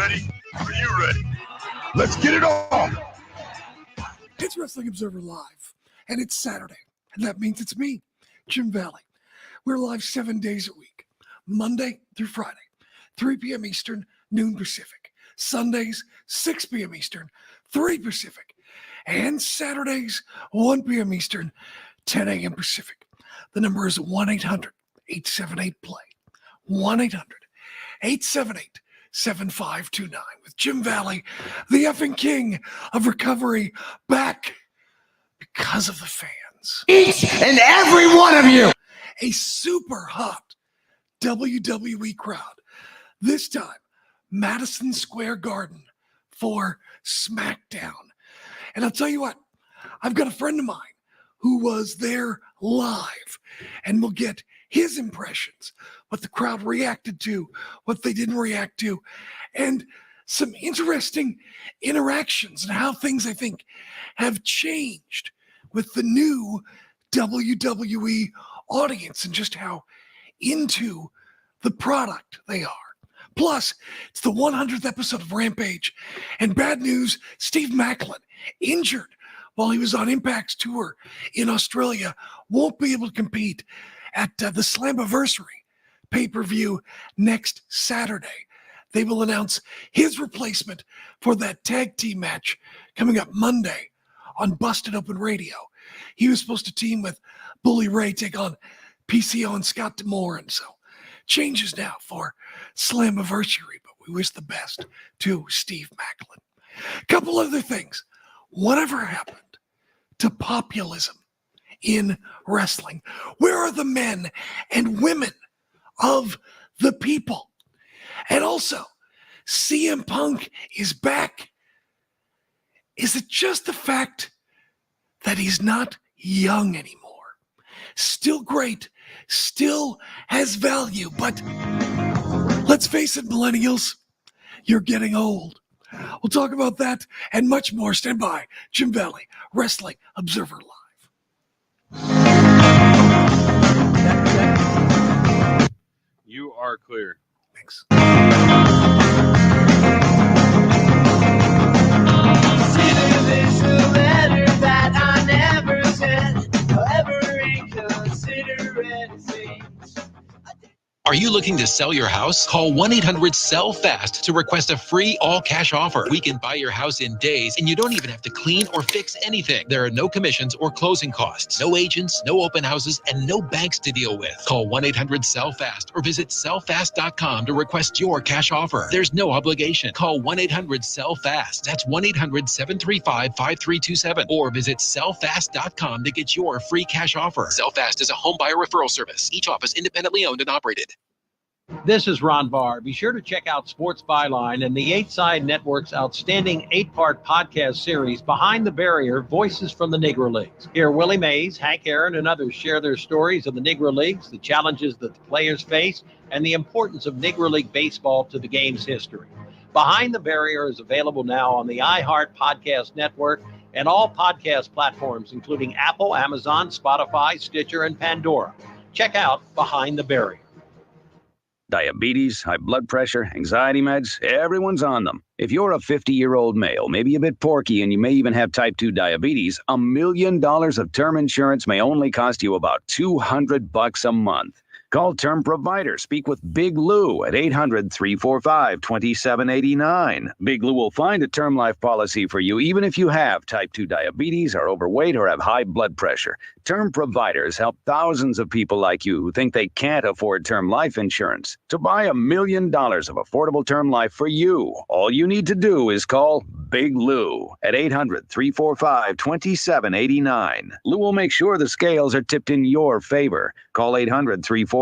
ready? Are you ready? Let's get it on! It's Wrestling Observer Live, and it's Saturday, and that means it's me, Jim Valley. We're live 7 days a week, Monday through Friday, 3 p.m. Eastern, noon Pacific. Sundays, 6 p.m. Eastern, 3 Pacific. And Saturdays, 1 p.m. Eastern, 10 a.m. Pacific. The number is 1-800-878-PLAY. 1-800-878-7529 with Jim Valley, the effing king of recovery, back because of the fans. Each and every one of you. A super hot WWE crowd. This time, Madison Square Garden for Smackdown. And I'll tell you what, I've got a friend of mine who was there live, and we'll get his impressions, what the crowd reacted to, what they didn't react to, and some interesting interactions and how things, I think, have changed with the new WWE audience and just how into the product they are. Plus, it's the 100th episode of Rampage, and bad news, Steve Macklin, injured while he was on Impact's tour in Australia, won't be able to compete at the Slammiversary pay-per-view next Saturday. They will announce his replacement for that tag team match coming up Monday on Busted Open Radio. He was supposed to team with Bully Ray, take on PCO and Scott D'Amore, and so changes now for Slammiversary, but we wish the best to Steve Macklin. A couple other things. Whatever happened to populism in wrestling? Where are the men and women of the people? And also, CM Punk is back. Is it just the fact that he's not young anymore? Still great, still has value, but let's face it, millennials, you're getting old. We'll talk about that and much more. Stand by. Jim Valley, Wrestling Observer Live. You are clear. Thanks. Consider this a letter that I never sent. However inconsiderate it seems. Are you looking to sell your house? Call 1-800-SELL-FAST to request a free all-cash offer. We can buy your house in days, and you don't even have to clean or fix anything. There are no commissions or closing costs, no agents, no open houses, and no banks to deal with. Call 1-800-SELL-FAST or visit sellfast.com to request your cash offer. There's no obligation. Call 1-800-SELL-FAST. That's 1-800-735-5327 or visit sellfast.com to get your free cash offer. SellFast is a home buyer referral service. Each office independently owned and operated. This is Ron Barr. Be sure to check out Sports Byline and the 8 Side Network's outstanding 8-part podcast series, Behind the Barrier, Voices from the Negro Leagues. Hear Willie Mays, Hank Aaron, and others share their stories of the Negro Leagues, the challenges that the players face, and the importance of Negro League baseball to the game's history. Behind the Barrier is available now on the iHeart Podcast Network and all podcast platforms, including Apple, Amazon, Spotify, Stitcher, and Pandora. Check out Behind the Barrier. Diabetes, high blood pressure, anxiety meds, everyone's on them. If you're a 50-year-old male, maybe a bit porky, and you may even have type 2 diabetes, $1 million of term insurance may only cost you about $200 a month. Call Term Provider. Speak with Big Lou at 800-345-2789. Big Lou will find a term life policy for you even if you have type 2 diabetes, are overweight, or have high blood pressure. Term Providers help thousands of people like you who think they can't afford term life insurance. To buy $1 million of affordable term life for you, all you need to do is call Big Lou at 800-345-2789. Lou will make sure the scales are tipped in your favor. Call 800-345-2789.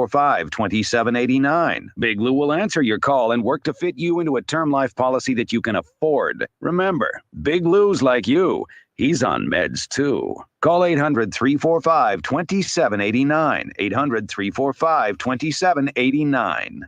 Big Lou will answer your call and work to fit you into a term life policy that you can afford. Remember, Big Lou's like you. He's on meds too. Call 800-345-2789. 800-345-2789.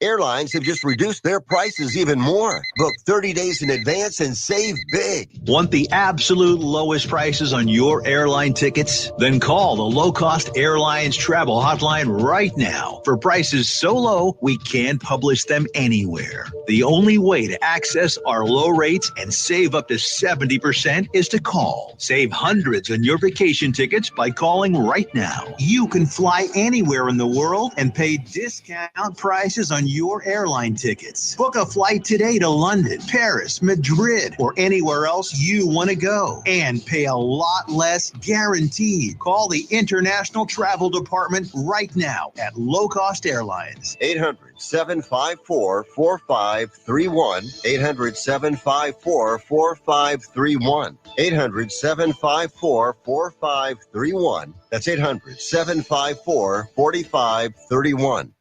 Airlines have just reduced their prices even more. Book 30 days in advance and save big. Want the absolute lowest prices on your airline tickets? Then call the Low Cost Airlines Travel Hotline right now for prices so low we can't publish them anywhere. The only way to access our low rates and save up to 70% is to call. Save hundreds on your vacation tickets by calling right now. You can fly anywhere in the world and pay discount prices on your airline tickets. Book a flight today to London, Paris, Madrid, or anywhere else you want to go and pay a lot less guaranteed. Call the International Travel Department right now at Low Cost Airlines. 800-754-4531. 800-754-4531. 800-754-4531. That's 800-754-4531.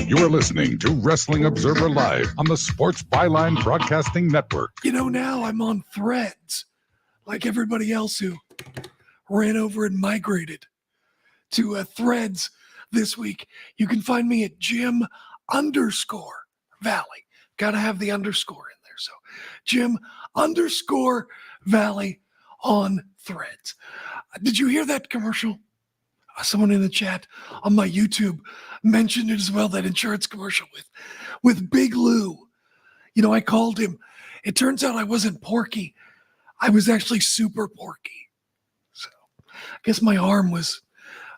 You are listening to Wrestling Observer Live on the Sports Byline Broadcasting Network. You know, now I'm on Threads, like everybody else who ran over and migrated to Threads this week. You can find me at Jim_Valley. Got to have the underscore in there. So Jim_Valley on Threads. Did you hear that commercial? Someone in the chat on my YouTube mentioned it as well, that insurance commercial with Big Lou. You know, I called him. It turns out I wasn't Porky. I was actually Super Porky. So I guess my arm was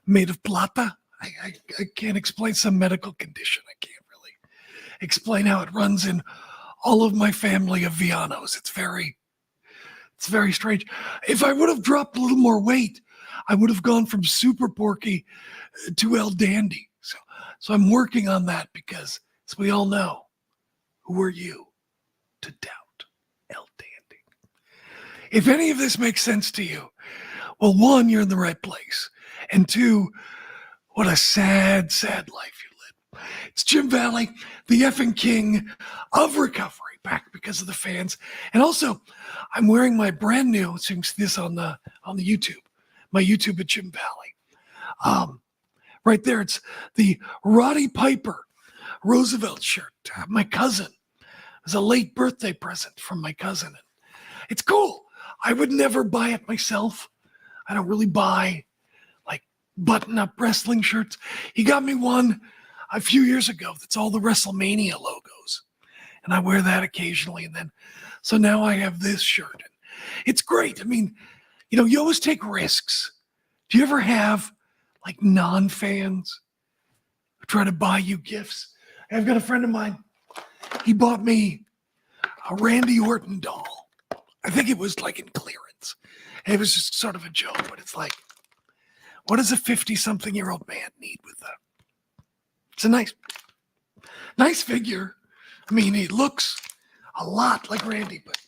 made of plata. I can't explain some medical condition. I can't really explain how it runs in all of my family of Vianos. It's very strange. If I would have dropped a little more weight, I would have gone from Super Porky to El Dandy. So I'm working on that because, as we all know, who are you to doubt El Dandy? If any of this makes sense to you, well, one, you're in the right place. And two, what a sad, sad life you live. It's Jim Valley, the effing king of recovery, back because of the fans. And also, I'm wearing my brand new, so you can see this on the YouTube, my YouTube at Jim Valley. Right there, it's the Roddy Piper Roosevelt shirt. My cousin. It was a late birthday present from my cousin. It's cool. I would never buy it myself. I don't really buy like button-up wrestling shirts. He got me one a few years ago that's all the WrestleMania logos. And I wear that occasionally. And then, so now I have this shirt. It's great. I mean, you know, you always take risks. Do you ever have like non-fans who try to buy you gifts? I've got a friend of mine. He bought me a Randy Orton doll. I think it was like in clearance. And it was just sort of a joke, but it's like, what does a 50-something-year-old man need with that? It's a nice figure. I mean, he looks a lot like Randy, but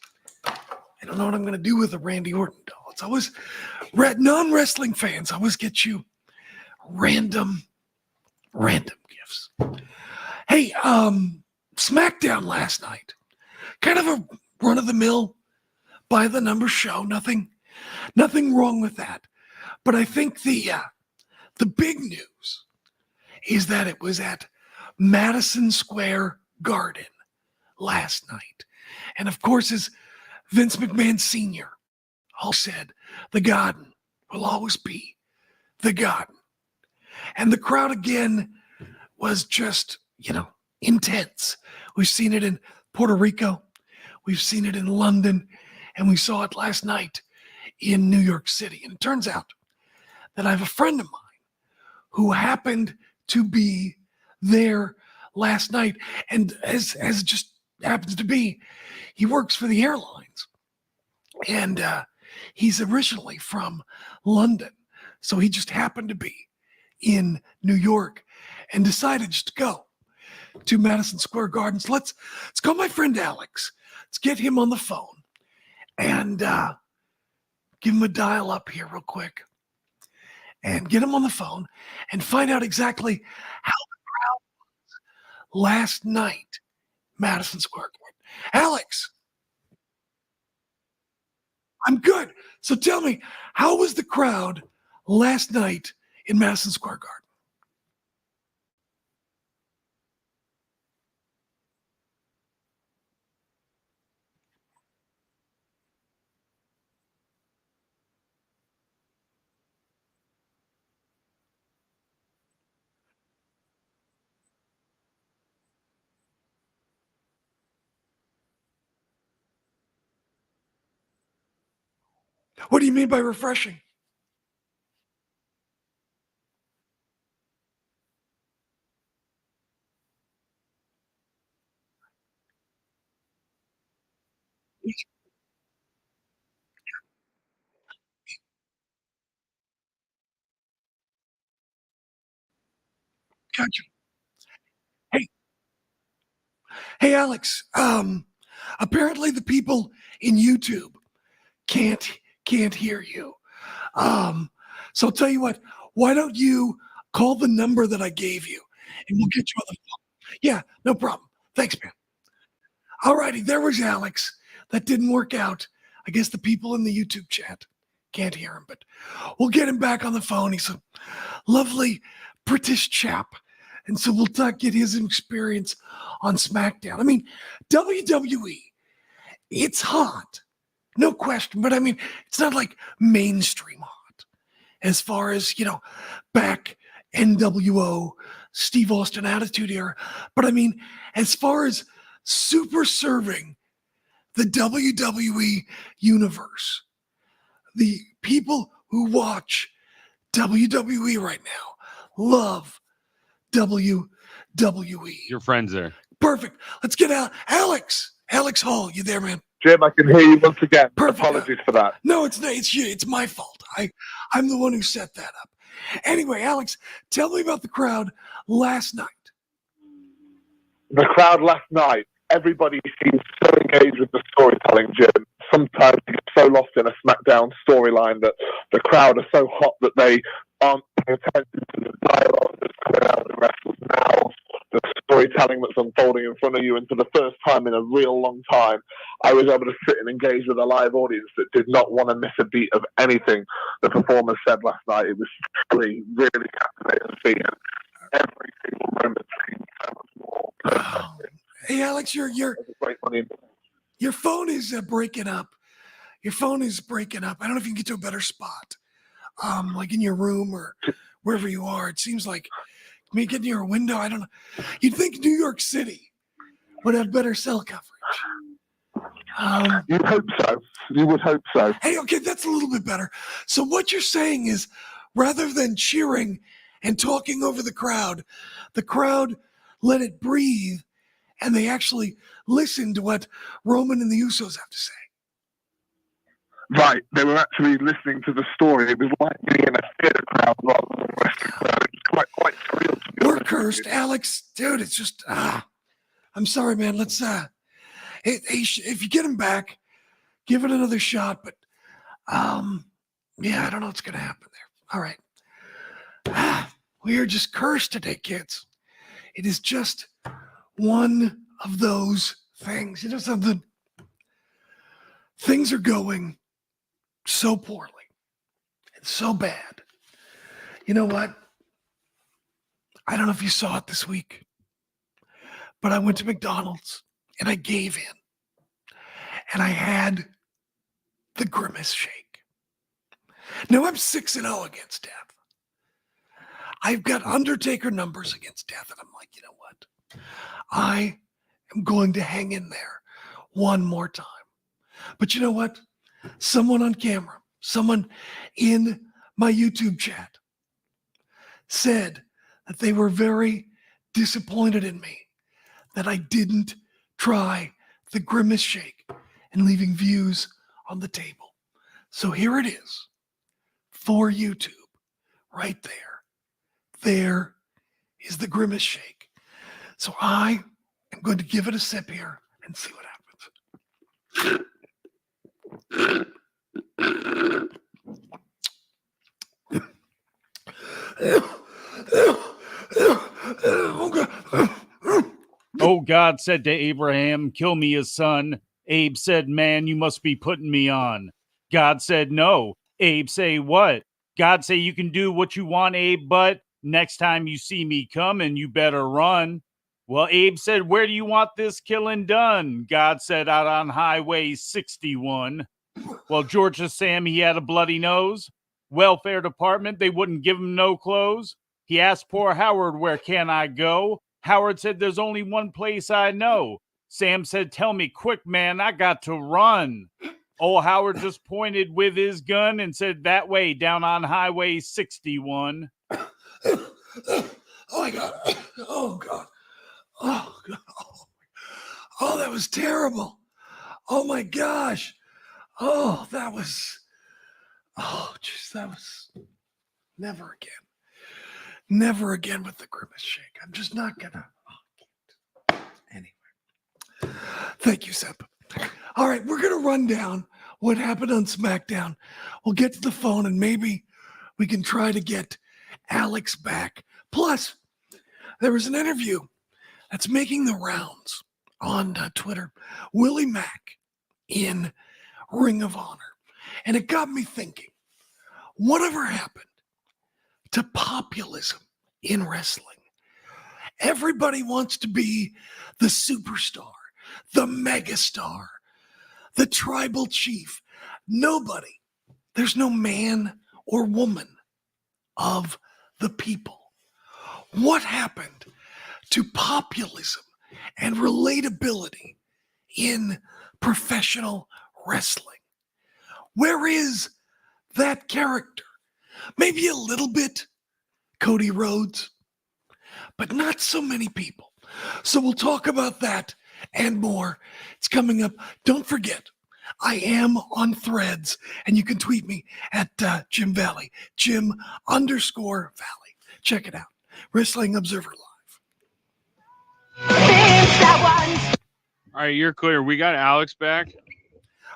I don't know what I'm going to do with a Randy Orton doll. It's always non-wrestling fans always get you random gifts. Hey, Smackdown last night, kind of a run-of-the-mill, by-the-numbers show. Nothing wrong with that. But I think the big news is that it was at Madison Square Garden last night. And of course, as Vince McMahon Sr. all said, the Garden will always be the Garden. And the crowd again was just, you know, intense. We've seen it in Puerto Rico. We've seen it in London. And we saw it last night in New York City. And it turns out that I have a friend of mine who happened to be there last night. And as it just happens to be, he works for the airlines. And he's originally from London. So he just happened to be in New York and decided just to go to Madison Square Garden. So let's call my friend Alex. Let's get him on the phone and give him a dial up here real quick and get him on the phone and find out exactly how the crowd was last night, Madison Square Garden. Alex, I'm good. So tell me, how was the crowd last night in Madison Square Garden? What do you mean by refreshing? Gotcha. Hey, hey, Alex. Apparently the people in YouTube can't hear you. So I'll tell you what. Why don't you call the number that I gave you, and we'll get you on the phone. Yeah, no problem. Thanks, man. All righty, there was Alex. That didn't work out. I guess the people in the YouTube chat can't hear him, but we'll get him back on the phone. He's a lovely British chap. And so we'll get his experience on SmackDown. I mean, WWE, it's hot. No question. But I mean, it's not like mainstream hot as far as, back NWO, Steve Austin Attitude Era. But I mean, as far as super serving the WWE universe, the people who watch WWE right now love WWE. Your friends there. Perfect. Let's get out. Alex Hall, you there, man? Jim, I can hear you once again. Perfect. Apologies for that. No, it's not. It's you. It's my fault. I'm the one who set that up. Anyway, Alex, tell me about the crowd last night. The crowd last night, everybody seems so engaged with the storytelling, Jim. Sometimes you get so lost in a SmackDown storyline that the crowd are so hot that they aren't paying attention to the dialogue that's coming out of the wrestlers' mouths, the storytelling that's unfolding in front of you. And for the first time in a real long time, I was able to sit and engage with a live audience that did not want to miss a beat of anything the performers said last night. It was really, really captivating to see. And every single moment seemed so much more perfect. Hey, Alex, your phone is breaking up. Your phone is breaking up. I don't know if you can get to a better spot, like in your room or wherever you are. It seems like me getting near a window. I don't know. You'd think New York City would have better cell coverage. You'd hope so. You would hope so. Hey, okay, that's a little bit better. So what you're saying is, rather than cheering and talking over the crowd let it breathe, and they actually listen to what Roman and the Usos have to say. Right, they were actually listening to the story. It was like being in a theater crowd rather than a wrestling crowd. It was quite surreal to be We're honest cursed, with you. Alex. Dude, it's just, I'm sorry, man. Let's, if you get him back, give it another shot. But, yeah, I don't know what's going to happen there. All right. We are just cursed today, kids. It is just one of those things. You know something? Things are going so poorly and so bad. You know what? I don't know if you saw it this week, but I went to McDonald's and I gave in and I had the Grimace shake. Now I'm 6-0 against death. I've got Undertaker numbers against death, and I'm like, you know what? I am going to hang in there one more time. But you know what? Someone on camera, someone in my YouTube chat said that they were very disappointed in me that I didn't try the Grimace shake and leaving views on the table. So here it is for YouTube right there. There is the Grimace shake. So I am going to give it a sip here and see what happens. Oh, God said to Abraham, kill me his son. Abe said, man, you must be putting me on. God said, no. Abe say, what? God say, you can do what you want, Abe, but next time you see me coming, you better run. Well, Abe said, where do you want this killing done? God said, out on Highway 61. Well, Georgia Sam, he had a bloody nose. Welfare department, they wouldn't give him no clothes. He asked poor Howard, where can I go? Howard said, there's only one place I know. Sam said, tell me quick, man, I got to run. Old Howard just pointed with his gun and said, "That way, down on Highway 61. Oh my God. Oh God. Oh God. Oh, that was terrible. Oh my gosh. Oh, that was, jeez, that was never again. Never again with the Grimace shake. I'm just not gonna. Anyway. Thank you, Sep. All right, we're gonna run down what happened on SmackDown. We'll get to the phone and maybe we can try to get Alex back. Plus, there was an interview that's making the rounds on Twitter. Willie Mack in Ring of Honor. And it got me thinking, whatever happened to populism in wrestling? Everybody wants to be the superstar, the megastar, the tribal chief. Nobody, there's no man or woman of the people. What happened to populism and relatability in professional wrestling? Where is that character? Maybe a little bit Cody Rhodes, but not so many people. So we'll talk about that and more. It's coming up. Don't forget, I am on Threads, and you can tweet me at Jim Valley, Jim_Valley. Check it out. Wrestling Observer Live. All right, you're clear. We got Alex back.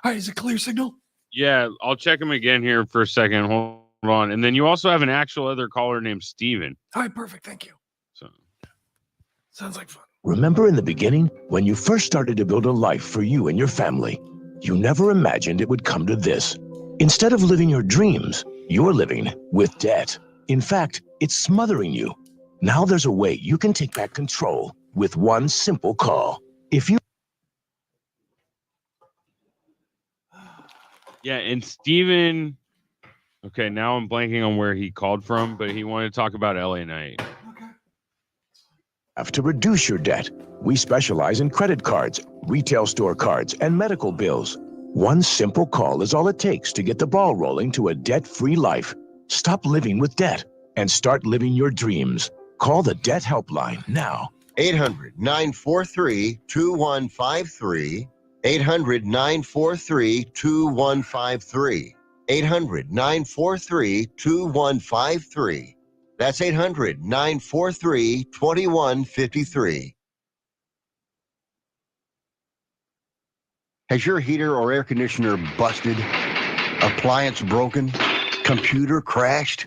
All right, is it clear signal? Yeah, I'll check him again here for a second. Hold on. And then you also have an actual other caller named Steven. All right, perfect. Thank you. So sounds like fun. Remember in the beginning, when you first started to build a life for you and your family, you never imagined it would come to this. Instead of living your dreams, you're living with debt. In fact, it's smothering you. Now there's a way you can take back control with one simple call. yeah, and Steven, okay, now I'm blanking on where he called from, but he wanted to talk about LA Knight. To reduce your debt, we specialize in credit cards, retail store cards, and medical bills. One simple call is all it takes to get the ball rolling to a debt-free life. Stop living with debt and start living your dreams. Call the Debt Helpline now. 800-943-2153. 800-943-2153. 800-943-2153. That's 800-943-2153. Has your heater or air conditioner busted? Appliance broken? Computer crashed?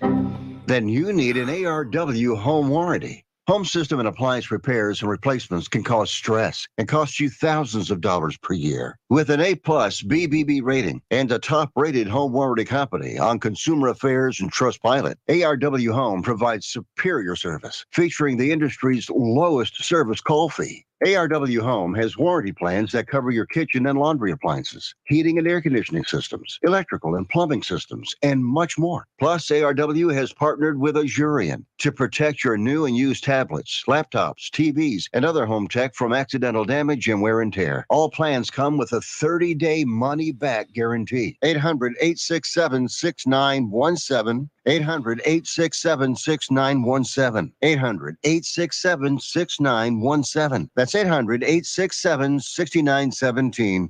Then you need an ARW home warranty. Home system and appliance repairs and replacements can cause stress and cost you thousands of dollars per year. With an A+ BBB rating and a top-rated home warranty company on Consumer Affairs and Trustpilot, ARW Home provides superior service, featuring the industry's lowest service call fee. ARW Home has warranty plans that cover your kitchen and laundry appliances, heating and air conditioning systems, electrical and plumbing systems, and much more. Plus, ARW has partnered with Azurian to protect your new and used tablets, laptops, TVs, and other home tech from accidental damage and wear and tear. All plans come with a 30-day money-back guarantee. 800-867-6917. 800-867-6917. 800-867-6917. That's 800-867-6917.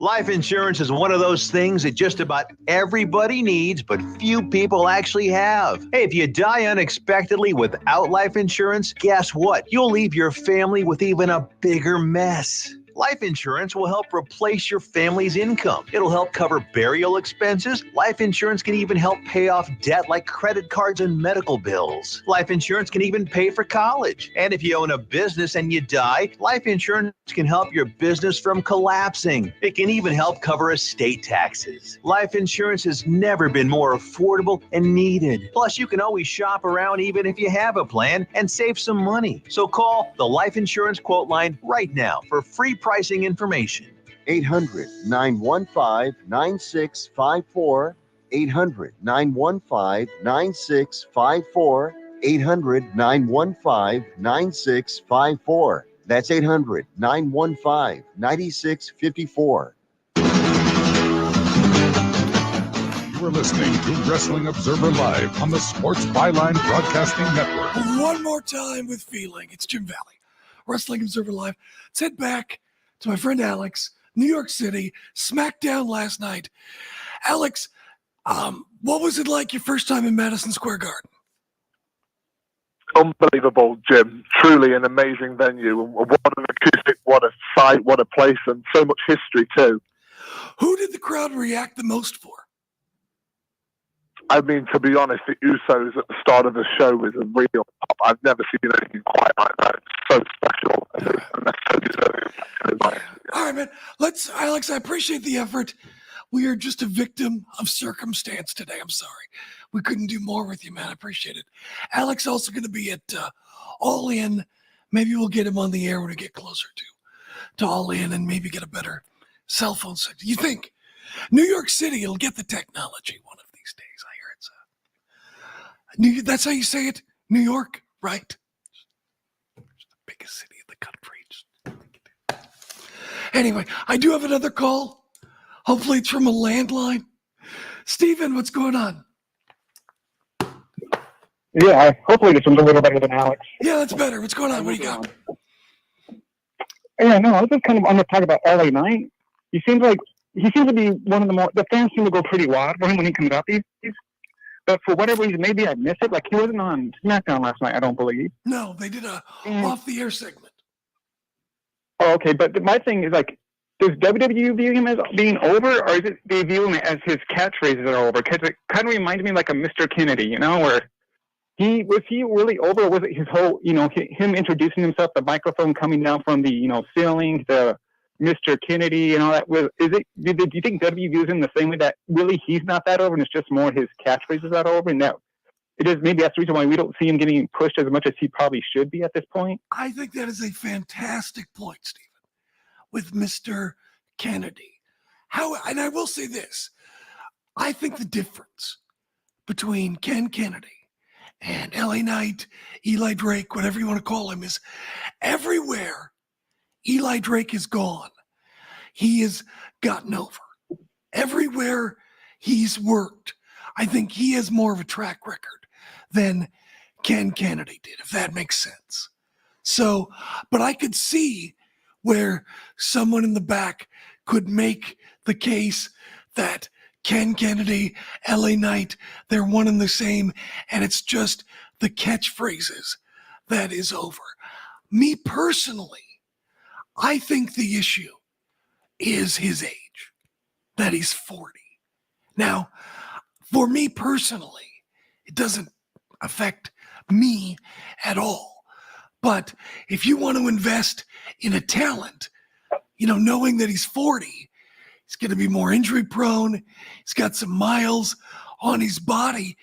Life insurance is one of those things that just about everybody needs, but few people actually have. Hey, if you die unexpectedly without life insurance, guess what? You'll leave your family with even a bigger mess. Life insurance will help replace your family's income. It'll help cover burial expenses. Life insurance can even help pay off debt like credit cards and medical bills. Life insurance can even pay for college. And if you own a business and you die, life insurance can help your business from collapsing. It can even help cover estate taxes. Life insurance has never been more affordable and needed. Plus, you can always shop around even if you have a plan and save some money. So call the Life Insurance Quote Line right now for free pricing information. 800-915-9654. 800-915-9654. 800-915-9654. That's 800-915-9654. You're listening to Wrestling Observer Live on the Sports Byline Broadcasting Network. One more time with feeling. It's Jim Valley, Wrestling Observer Live. Let's head back to my friend Alex, New York City, Smackdown last night. Alex, what was it like your first time in Madison Square Garden? Unbelievable, Jim. Truly an amazing venue. What an acoustic, what a site, what a place, and so much history too. Who did the crowd react the most for? I mean, to be honest, the Usos at the start of the show was a real pop. I've never seen anything quite like that. It's so special. And that's so deserving. All right, man. Alex, I appreciate the effort. We are just a victim of circumstance today. I'm sorry. We couldn't do more with you, man. I appreciate it. Alex also going to be at All In. Maybe we'll get him on the air when we get closer to All In and maybe get a better cell phone signal. You think New York City will get the technology one of these days? I hear it's that's how you say it, New York, right? It's the biggest city in the country. Anyway, I do have another call. Hopefully it's from a landline. Steven, what's going on? Yeah, hopefully this one's a little better than Alex. Yeah, that's better. What's going on? What do you got? Yeah, no, I was just kind of on to talk about LA Knight. He seems to be one of the fans seem to go pretty wild for him when he comes out these days. But for whatever reason, maybe I missed it. Like, he wasn't on SmackDown last night, I don't believe. No, they did a off-the-air segment. Oh, okay. But my thing is, like, does WWE view him as being over, or is it they view him as his catchphrases are over? Because it kind of reminds me like a Mr. Kennedy, you know, where was he really over, or was it his whole, you know, him introducing himself, the microphone coming down from the, you know, ceiling, the Mr. Kennedy and all that? Do you think WWE views him the same way, that really he's not that over and it's just more his catchphrases that are over, and that it is maybe that's the reason why we don't see him getting pushed as much as he probably should be at this point? I think that is a fantastic point, Stephen, with Mr. Kennedy. And I will say this, I think the difference between Ken Kennedy and LA Knight, Eli Drake, whatever you want to call him, is everywhere Eli Drake is gone, he has gotten over. Everywhere he's worked, I think he has more of a track record than Ken Kennedy did, if that makes sense. So, but I could see where someone in the back could make the case that Ken Kennedy, LA Knight, they're one and the same, and it's just the catchphrases that is over. Me personally, I think the issue is his age, that he's 40. Now, for me personally, it doesn't affect me at all. But if you want to invest in a talent, you know, knowing that he's 40, he's going to be more injury prone, he's got some miles on his body.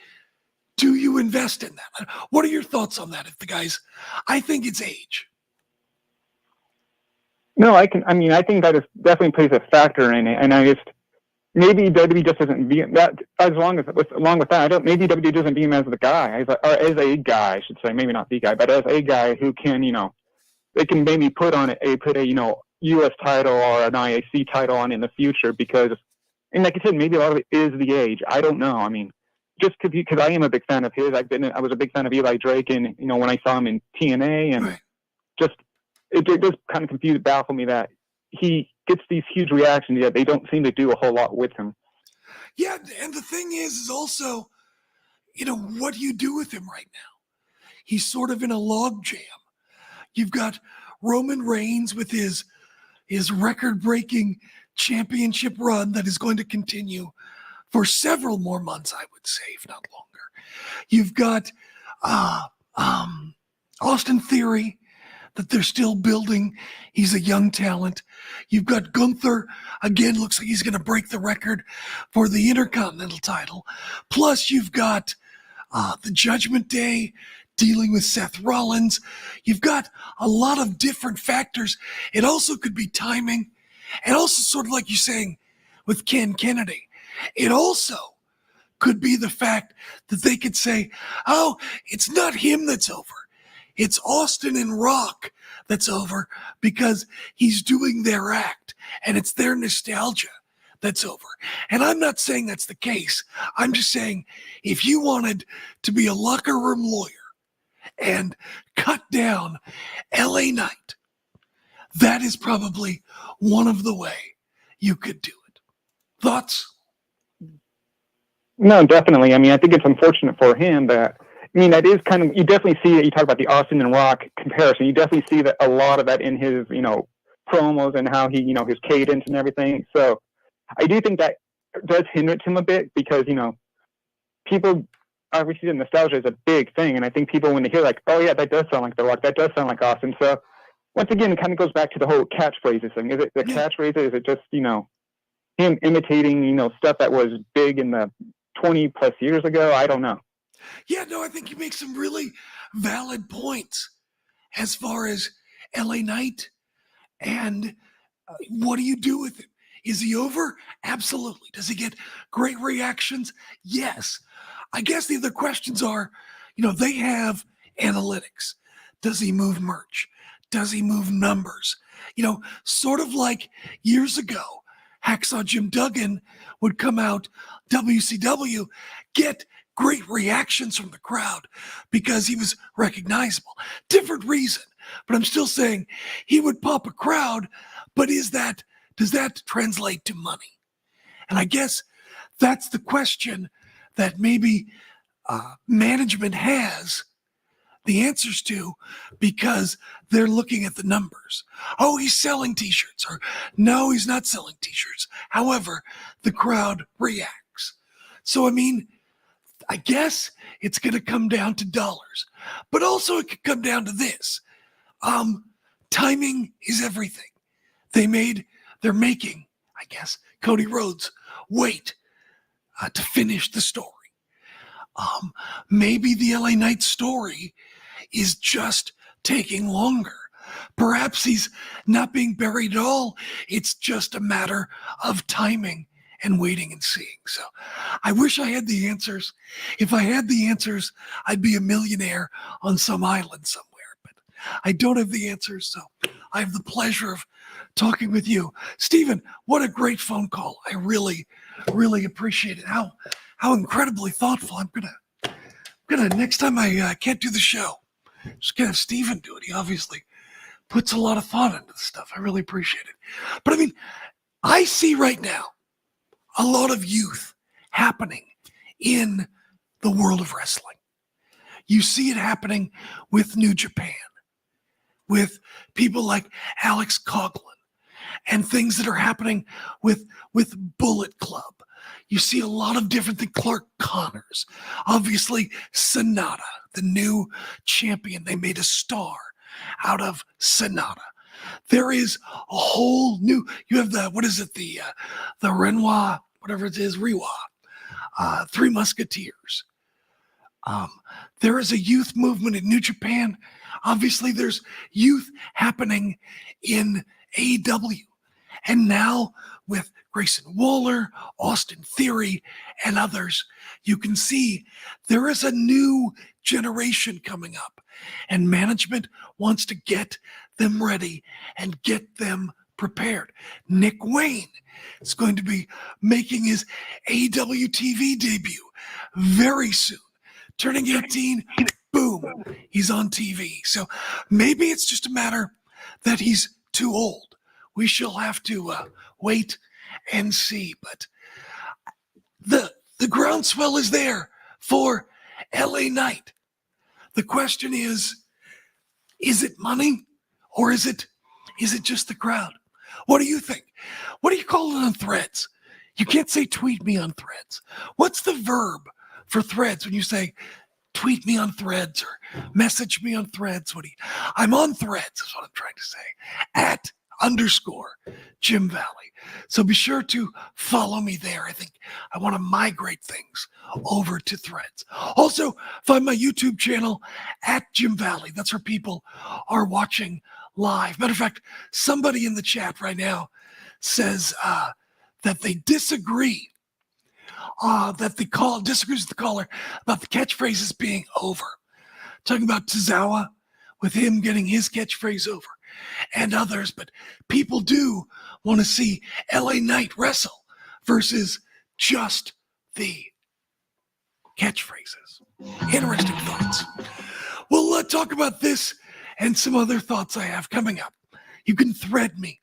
Do you invest in that? What are your thoughts on that? I think it's age. No, I think that is definitely plays a factor in it, and maybe WWE just doesn't view that along with that. Maybe WWE doesn't view him as the guy, or as a guy, I should say, maybe not the guy, but as a guy who can, you know, they can maybe put a you know, U.S. title or an IAC title on in the future, because, and like I said, maybe a lot of it is the age. I don't know. I mean, just because I am a big fan of his. I was a big fan of Eli Drake, and you know, when I saw him in TNA, and right. It does kind of baffle me that he gets these huge reactions, yet they don't seem to do a whole lot with him. Yeah, and the thing is also, you know, what do you do with him right now? He's sort of in a log jam. You've got Roman Reigns with his record-breaking championship run that is going to continue for several more months, I would say, if not longer. You've got Austin Theory that they're still building. He's a young talent. You've got Gunther, again, looks like he's going to break the record for the Intercontinental title. Plus, you've got the Judgment Day dealing with Seth Rollins. You've got a lot of different factors. It also could be timing. And also, sort of like you're saying with Ken Kennedy, it also could be the fact that they could say, oh, it's not him that's over. It's Austin and Rock that's over, because he's doing their act and it's their nostalgia that's over. And I'm not saying that's the case. I'm just saying if you wanted to be a locker room lawyer and cut down LA Knight, that is probably one of the way you could do it. Thoughts? No, definitely. I mean, I think it's unfortunate for him that, I mean, that is kind of, you definitely see it. You talk about the Austin and Rock comparison. You definitely see that a lot of that in his, promos and how he, his cadence and everything. So I do think that does hinder him a bit because, people, obviously the nostalgia is a big thing. And I think people, when they hear like, oh yeah, that does sound like The Rock, that does sound like Austin. So once again, it kind of goes back to the whole catchphrases thing. Is it the catchphrases? Is it just, him imitating, stuff that was big in the 20 plus years ago? I don't know. Yeah, no, I think you make some really valid points as far as LA Knight and what do you do with him? Is he over? Absolutely. Does he get great reactions? Yes. I guess the other questions are, they have analytics. Does he move merch? Does he move numbers? Sort of like years ago, Hacksaw Jim Duggan would come out, WCW, get great reactions from the crowd because he was recognizable. Different reason, but I'm still saying he would pop a crowd, but does that translate to money? And I guess that's the question that maybe management has the answers to because they're looking at the numbers. Oh, he's selling t-shirts, or no, he's not selling t-shirts. However, the crowd reacts. So, I mean, I guess it's going to come down to dollars, but also it could come down to this. Timing is everything. They're making, I guess, Cody Rhodes wait to finish the story. Maybe the LA Knight story is just taking longer. Perhaps he's not being buried at all. It's just a matter of timing and waiting and seeing. So I wish I had the answers. If I had the answers, I'd be a millionaire on some island somewhere, but I don't have the answers. So I have the pleasure of talking with you. Stephen, what a great phone call. I really, really appreciate it. How incredibly thoughtful. I'm gonna next time I can't do the show, just gonna have Stephen do it. He obviously puts a lot of thought into the stuff. I really appreciate it. But I mean, I see right now a lot of youth happening in the world of wrestling. You see it happening with New Japan, with people like Alex Coughlin, and things that are happening with Bullet Club. You see a lot of different things. Clark Connors, obviously Sonata, the new champion. They made a star out of Sonata. There is a whole new, you have the Renoir, whatever it is, Riwa, Three Musketeers. There is a youth movement in New Japan. Obviously, there's youth happening in AEW. And now with Grayson Waller, Austin Theory, and others, you can see there is a new generation coming up. And management wants to get them ready and get them prepared. Nick Wayne is going to be making his AEW TV debut very soon. Turning 18, boom, he's on TV. So maybe it's just a matter that he's too old. We shall have to wait and see. But the groundswell is there for LA Knight. The question is it money or is it just the crowd? What do you think? What do you call it on Threads? You can't say tweet me on Threads. What's the verb for Threads when you say tweet me on Threads or message me on Threads? I'm on Threads is what I'm trying to say. @_Jim Valley. So be sure to follow me there. I think I want to migrate things over to Threads. Also, find my YouTube channel @Jim Valley. That's where people are watching live. Matter of fact, somebody in the chat right now says that they disagree. Disagrees with the caller about the catchphrases being over. Talking about Tozawa with him getting his catchphrase over and others, but people do want to see LA Knight wrestle. versus just the catchphrases. Interesting thoughts. We'll talk about this and some other thoughts I have coming up. You can thread me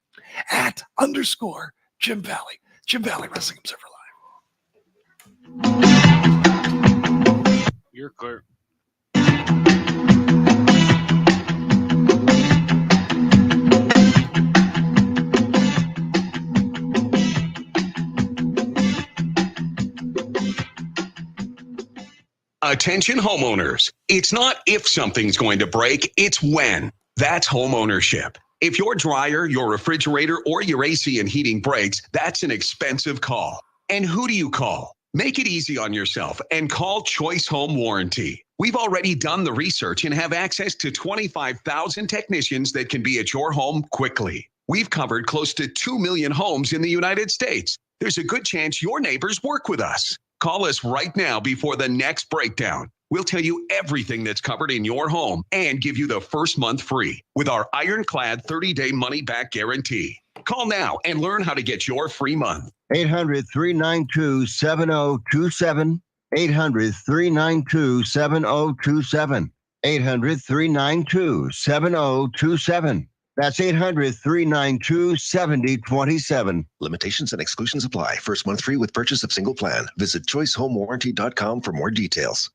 at _ Jim Valley, Jim Valley Wrestling Observer Live. You're clear. Attention homeowners. It's not if something's going to break, it's when. That's home ownership. If your dryer, your refrigerator, or your AC and heating breaks, that's an expensive call. And who do you call? Make it easy on yourself and call Choice Home Warranty. We've already done the research and have access to 25,000 technicians that can be at your home quickly. We've covered close to 2 million homes in the United States. There's a good chance your neighbors work with us. Call us right now before the next breakdown. We'll tell you everything that's covered in your home and give you the first month free with our ironclad 30-day money-back guarantee. Call now and learn how to get your free month. 800-392-7027. 800-392-7027. 800-392-7027. That's 800-392-7027. Limitations and exclusions apply. First month free with purchase of single plan. Visit choicehomewarranty.com for more details.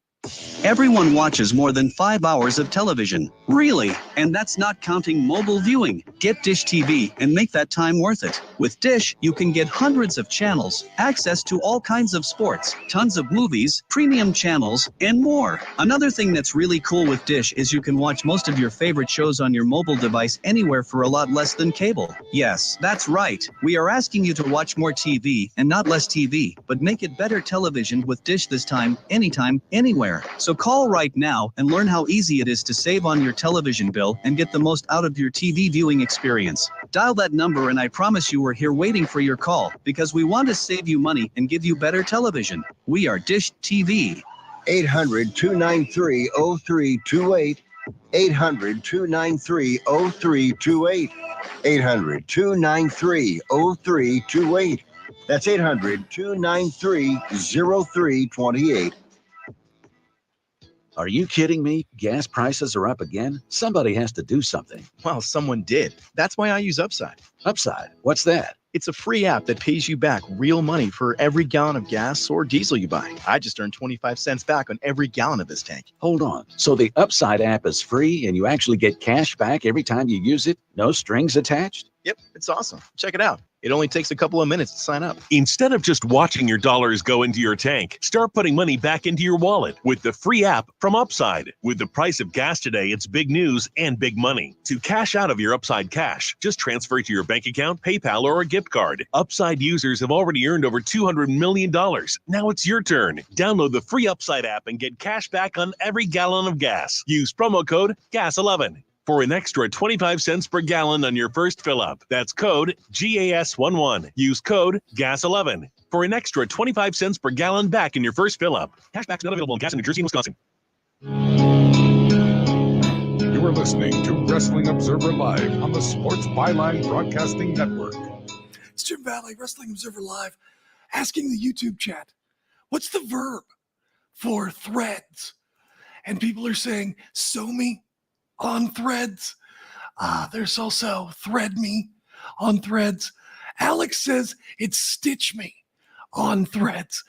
Everyone watches more than 5 hours of television. Really? And that's not counting mobile viewing. Get Dish TV and make that time worth it. With Dish, you can get hundreds of channels, access to all kinds of sports, tons of movies, premium channels, and more. Another thing that's really cool with Dish is you can watch most of your favorite shows on your mobile device anywhere for a lot less than cable. Yes, that's right. We are asking you to watch more TV and not less TV, but make it better television with Dish this time, anytime, anywhere. So call right now and learn how easy it is to save on your television bill and get the most out of your TV viewing experience. Dial that number and I promise you we're here waiting for your call because we want to save you money and give you better television. We are Dish TV. 800-293-0328. 800-293-0328. 800-293-0328. That's 800-293-0328. Are you kidding me? Gas prices are up again? Somebody has to do something. Well, someone did. That's why I use Upside. Upside? What's that? It's a free app that pays you back real money for every gallon of gas or diesel you buy. I just earned 25 cents back on every gallon of this tank. Hold on. So the Upside app is free and you actually get cash back every time you use it? No strings attached? Yep, it's awesome. Check it out. It only takes a couple of minutes to sign up. Instead of just watching your dollars go into your tank, start putting money back into your wallet with the free app from Upside. With the price of gas today, it's big news and big money. To cash out of your Upside cash, just transfer it to your bank account, PayPal, or a gift card. Upside users have already earned over $200 million. Now it's your turn. Download the free Upside app and get cash back on every gallon of gas. Use promo code GAS11. For an extra 25 cents per gallon on your first fill-up. That's code GAS11. Use code GAS11 for an extra 25 cents per gallon back in your first fill-up. Cashback's not available in gas in New Jersey and Wisconsin. You are listening to Wrestling Observer Live on the Sports Byline Broadcasting Network. It's Jim Valley, Wrestling Observer Live, asking the YouTube chat, what's the verb for threads? And people are saying, sew me on threads. There's also thread me on threads. Alex says it's stitch me on threads.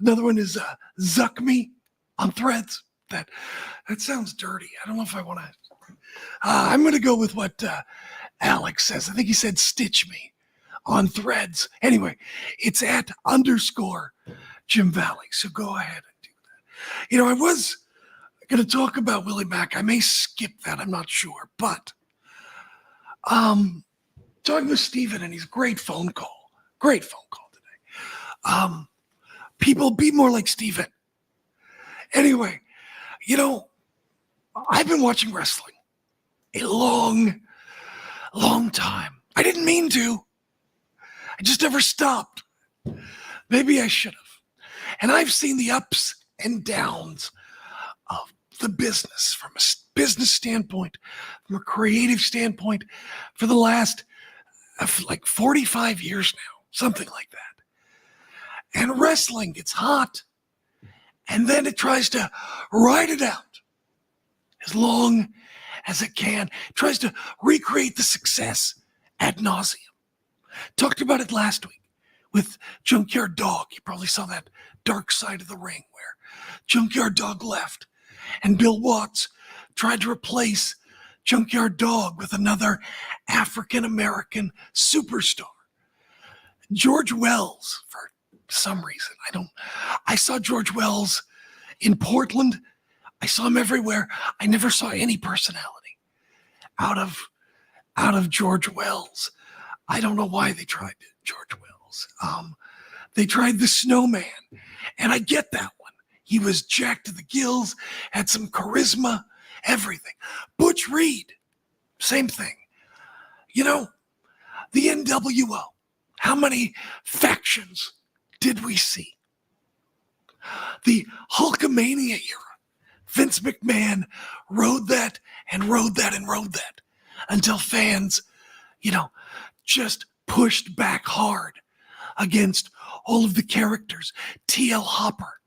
Another one is zuck me on threads. That sounds dirty. I don't know if I want to. I'm going to go with what Alex says. I think he said stitch me on threads. Anyway, it's at _ Jim Valley. So go ahead and do that. You know, I was going to talk about Willie Mack. I may skip that. I'm not sure. But talking with Steven, and he's a great phone call. Great phone call today. People, be more like Steven. Anyway, you know, I've been watching wrestling a long time. I didn't mean to. I just never stopped. Maybe I should have. And I've seen the ups and downs of the business from a business standpoint, from a creative standpoint, for the last like 45 years now, something like that. And wrestling gets hot, and then it tries to ride it out as long as it can. It tries to recreate the success ad nauseum. Talked about it last week with Junkyard Dog. You probably saw that Dark Side of the Ring where Junkyard Dog left, and Bill Watts tried to replace Junkyard Dog with another African-American superstar. George Wells, for some reason, I saw George Wells in Portland. I saw him everywhere. I never saw any personality out of George Wells. I don't know why they tried George Wells. They tried the Snowman, and I get that one. He was jacked to the gills, had some charisma, everything. Butch Reed, same thing. You know, the NWO, how many factions did we see? The Hulkamania era, Vince McMahon rode that and rode that and rode that until fans, just pushed back hard against all of the characters, T.L. Hopper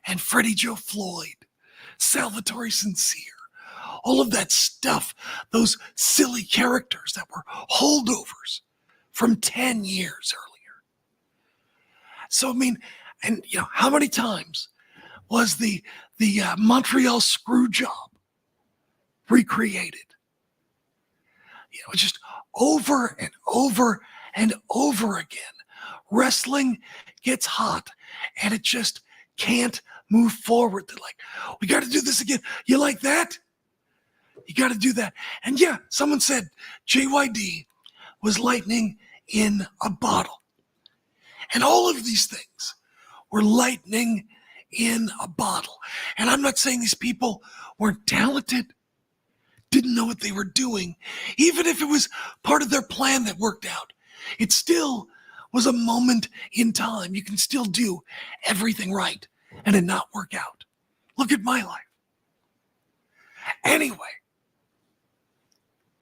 and Freddie Joe Floyd, Salvatore Sincere, all of that stuff, those silly characters that were holdovers from 10 years earlier. So, how many times was the Montreal screw job recreated? Just over and over and over again. Wrestling gets hot and it just can't move forward. They're like, we got to do this again. You like that? You got to do that. And yeah, someone said JYD was lightning in a bottle. And all of these things were lightning in a bottle. And I'm not saying these people weren't talented, didn't know what they were doing. Even if it was part of their plan that worked out, it still was a moment in time. You can still do everything right and it not work out. Look at my life. Anyway.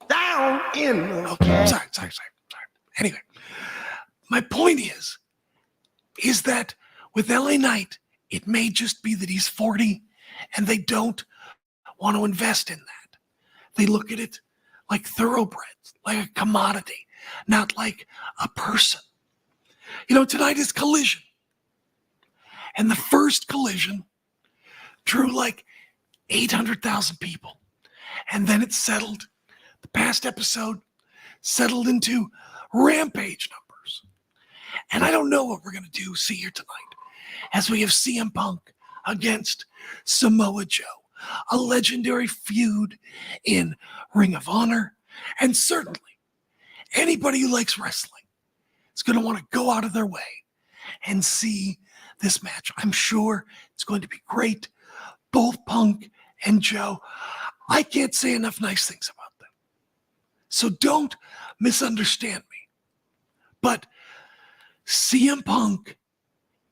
Down in. Okay, sorry. Anyway, my point is that with LA Knight, it may just be that he's 40 and they don't want to invest in that. They look at it like thoroughbreds, like a commodity, not like a person. Tonight is Collision. And the first Collision drew like 800,000 people. And then it settled. The past episode settled into Rampage numbers. And I don't know what we're going to see here tonight as we have CM Punk against Samoa Joe, a legendary feud in Ring of Honor. And certainly anybody who likes wrestling is going to want to go out of their way and see this match. I'm sure it's going to be great. Both Punk and Joe, I can't say enough nice things about them. So don't misunderstand me. But CM Punk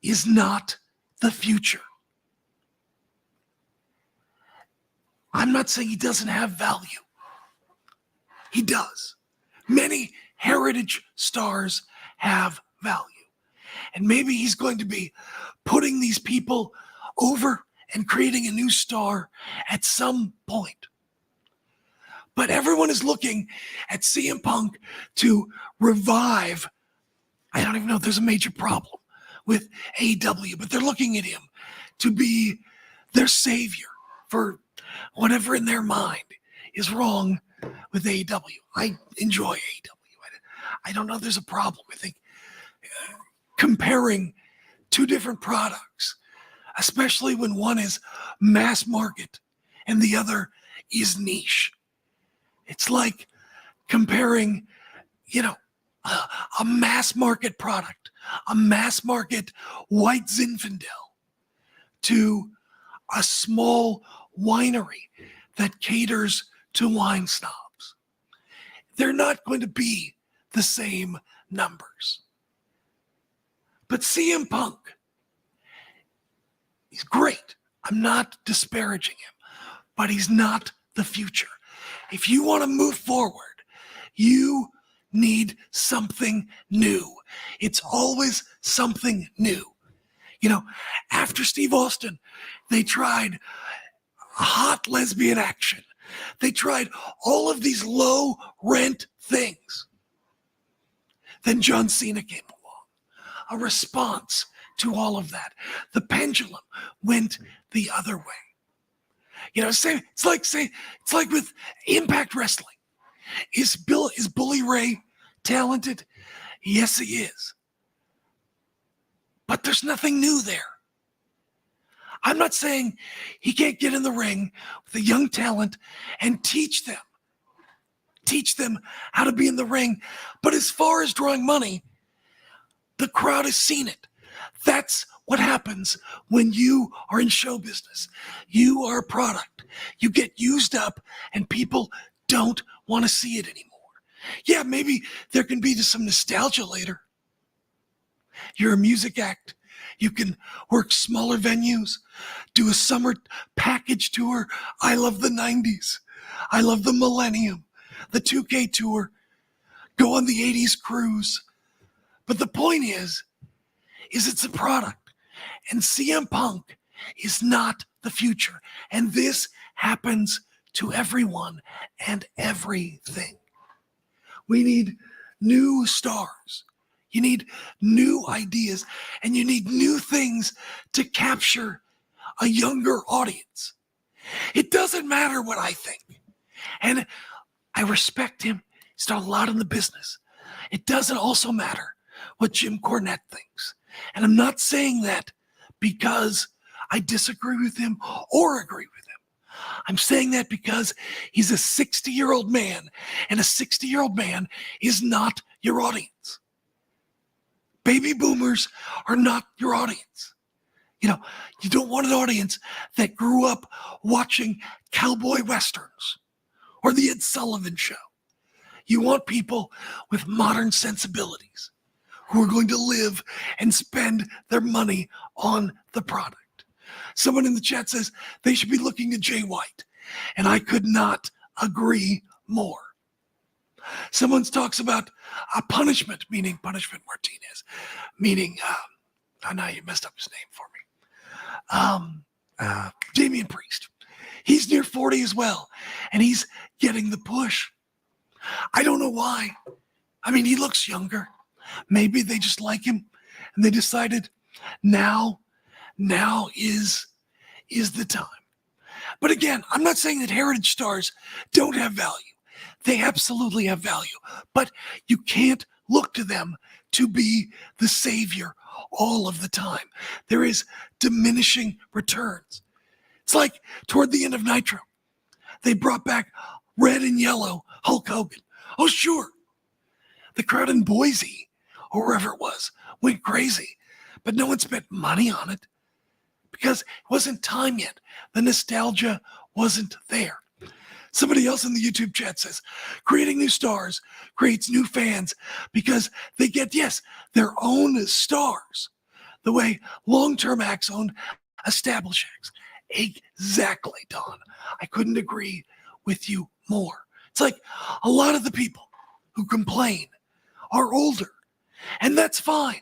is not the future. I'm not saying he doesn't have value. He does. Many heritage stars have value. And maybe he's going to be putting these people over and creating a new star at some point. But everyone is looking at CM Punk to revive. I don't even know if there's a major problem with AEW, but they're looking at him to be their savior for whatever in their mind is wrong with AEW. I enjoy AEW. I don't know if there's a problem. I think comparing two different products, especially when one is mass market and the other is niche. It's like comparing, a mass market product, a mass market white Zinfandel to a small winery that caters to wine snobs. They're not going to be the same numbers. But CM Punk, he's great. I'm not disparaging him, but he's not the future. If you want to move forward, you need something new. It's always something new. You know, after Steve Austin, they tried hot lesbian action. They tried all of these low rent things. Then John Cena came along, a response to all of that. The pendulum went the other way. You know, it's like with Impact Wrestling. Is Bully Ray talented? Yes, he is. But there's nothing new there. I'm not saying he can't get in the ring with a young talent and teach them how to be in the ring. But as far as drawing money, the crowd has seen it. That's what happens when you are in show business. You are a product. You get used up and people don't want to see it anymore. Yeah, maybe there can be some nostalgia later. You're a music act. You can work smaller venues, do a summer package tour. I love the 90s. I love the Millennium, the 2K tour. Go on the 80s cruise. But the point is it's a product. And CM Punk is not the future. And this happens to everyone and everything. We need new stars. You need new ideas, and you need new things to capture a younger audience. It doesn't matter what I think. And I respect him. He's done a lot in the business. It doesn't also matter what Jim Cornette thinks. And I'm not saying that because I disagree with him or agree with him. I'm saying that because he's a 60-year-old man, and a 60-year-old man is not your audience. Baby boomers are not your audience. You know, you don't want an audience that grew up watching cowboy westerns or the Ed Sullivan Show. You want people with modern sensibilities who are going to live and spend their money on the product. Someone in the chat says they should be looking at Jay White, and I could not agree more. Someone talks about a punishment, meaning Punishment Martinez, meaning, I know you messed up his name for me. Damian Priest. He's near 40 as well, and he's getting the push. I don't know why. I mean, he looks younger. Maybe they just like him, and they decided now is the time. But again, I'm not saying that heritage stars don't have value. They absolutely have value, but you can't look to them to be the savior all of the time. There is diminishing returns. It's like toward the end of Nitro, they brought back red and yellow Hulk Hogan. Oh, sure. The crowd in Boise, or wherever it was, went crazy, but no one spent money on it because it wasn't time yet. The nostalgia wasn't there. Somebody else in the YouTube chat says, creating new stars creates new fans because they get, yes, their own stars, the way long-term acts own established acts. Exactly, Don. I couldn't agree with you more. It's like a lot of the people who complain are older, and that's fine.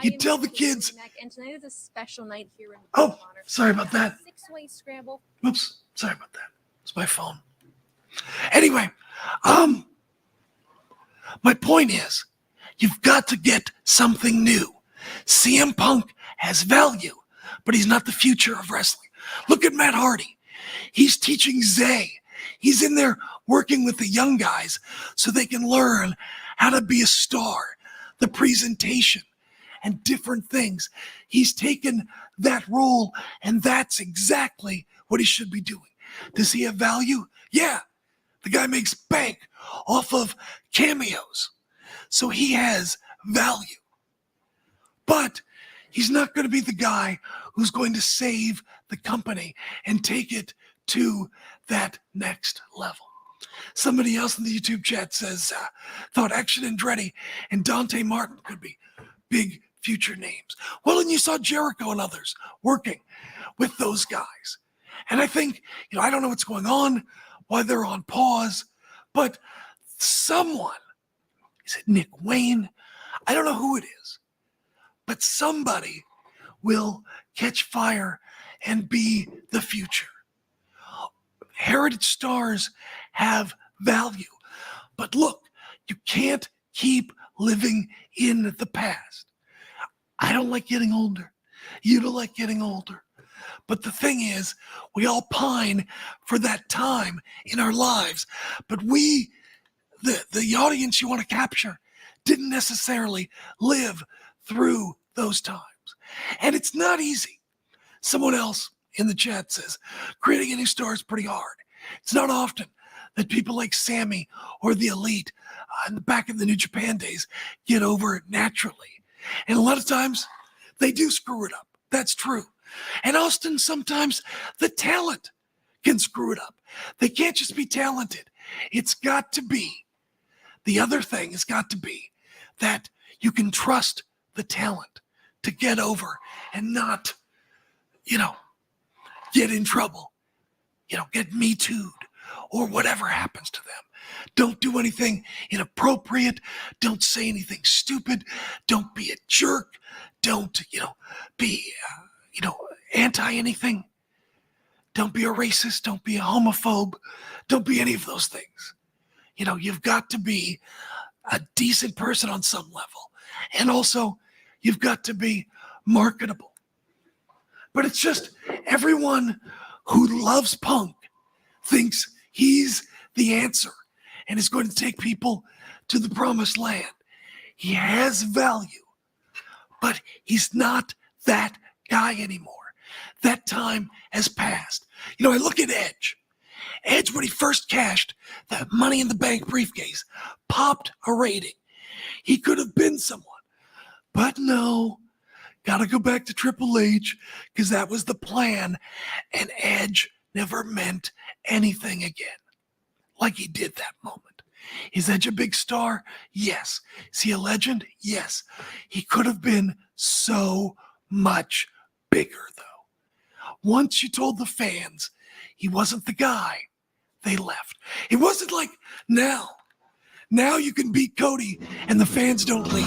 You tell the kids. And tonight is a special night here in Oh, sorry about that. Six-way scramble. Oops, sorry about that. It's my phone. Anyway, my point is, you've got to get something new. CM Punk has value, but he's not the future of wrestling. Look at Matt Hardy. He's teaching Zay. He's in there working with the young guys so they can learn how to be a star, the presentation, and different things. He's taken that role, and that's exactly what he should be doing. Does he have value? Yeah. The guy makes bank off of cameos. So he has value. But he's not going to be the guy who's going to save the company and take it to that next level. Somebody else in the YouTube chat says, thought Action Andretti and Dante Martin could be big future names. Well, and you saw Jericho and others working with those guys. And I think, I don't know what's going on, why they're on pause, but someone, is it Nick Wayne? I don't know who it is, but somebody will catch fire and be the future. Heritage stars have value. But look, you can't keep living in the past. I don't like getting older. You don't like getting older. But the thing is, we all pine for that time in our lives. But we, the audience you want to capture, didn't necessarily live through those times. And it's not easy. Someone else in the chat says, creating a new star is pretty hard. It's not often that people like Sammy or the Elite back in the New Japan days get over it naturally. And a lot of times they do screw it up. That's true. And Austin, sometimes the talent can screw it up. They can't just be talented. It's got to be, the other thing has got to be that you can trust the talent to get over and not, get in trouble, get Me Too'd or whatever happens to them. Don't do anything inappropriate. Don't say anything stupid. Don't be a jerk. Don't, be, anti anything. Don't be a racist. Don't be a homophobe. Don't be any of those things. You've got to be a decent person on some level. And also, you've got to be marketable. But it's just everyone who loves punk thinks he's the answer and is going to take people to the promised land. He has value, but he's not that guy anymore. That time has passed. I look at Edge. Edge, when he first cashed that Money in the Bank briefcase, popped a rating. He could have been someone, but no. Got to go back to Triple H because that was the plan, and Edge never meant anything again like he did that moment. Is Edge a big star? Yes. Is he a legend? Yes. He could have been so much bigger, though. Once you told the fans he wasn't the guy, they left. It wasn't like now. Now you can beat Cody and the fans don't leave.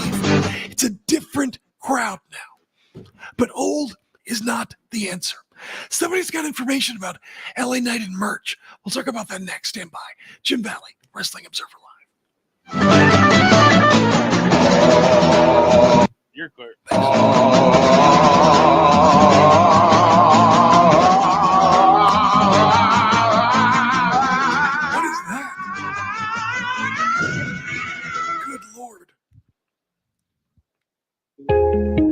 It's a different crowd now. But old is not the answer. Somebody's got information about LA Knight and merch. We'll talk about that next. Stand by. Jim Valley, Wrestling Observer Live. You're clear. What is that? Good Lord.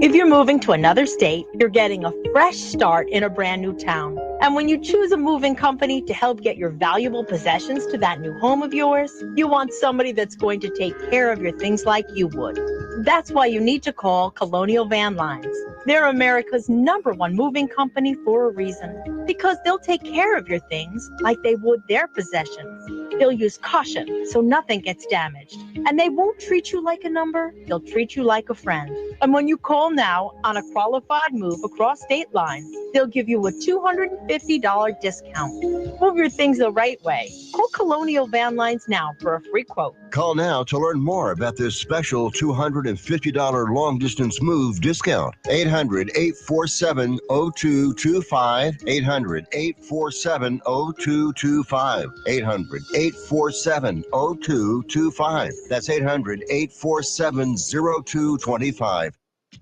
If you're moving to another state, you're getting a fresh start in a brand new town. And when you choose a moving company to help get your valuable possessions to that new home of yours, you want somebody that's going to take care of your things like you would. That's why you need to call Colonial Van Lines. They're America's #1 moving company for a reason. Because they'll take care of your things like they would their possessions. They'll use caution so nothing gets damaged. And they won't treat you like a number, they'll treat you like a friend. And when you call now on a qualified move across state lines, they'll give you a $250 discount. Move your things the right way. Call Colonial Van Lines now for a free quote. Call now to learn more about this special $250 long-distance move discount. 800-847-0225. 800-847-0225. 800-847-0225. That's 800-847-0225.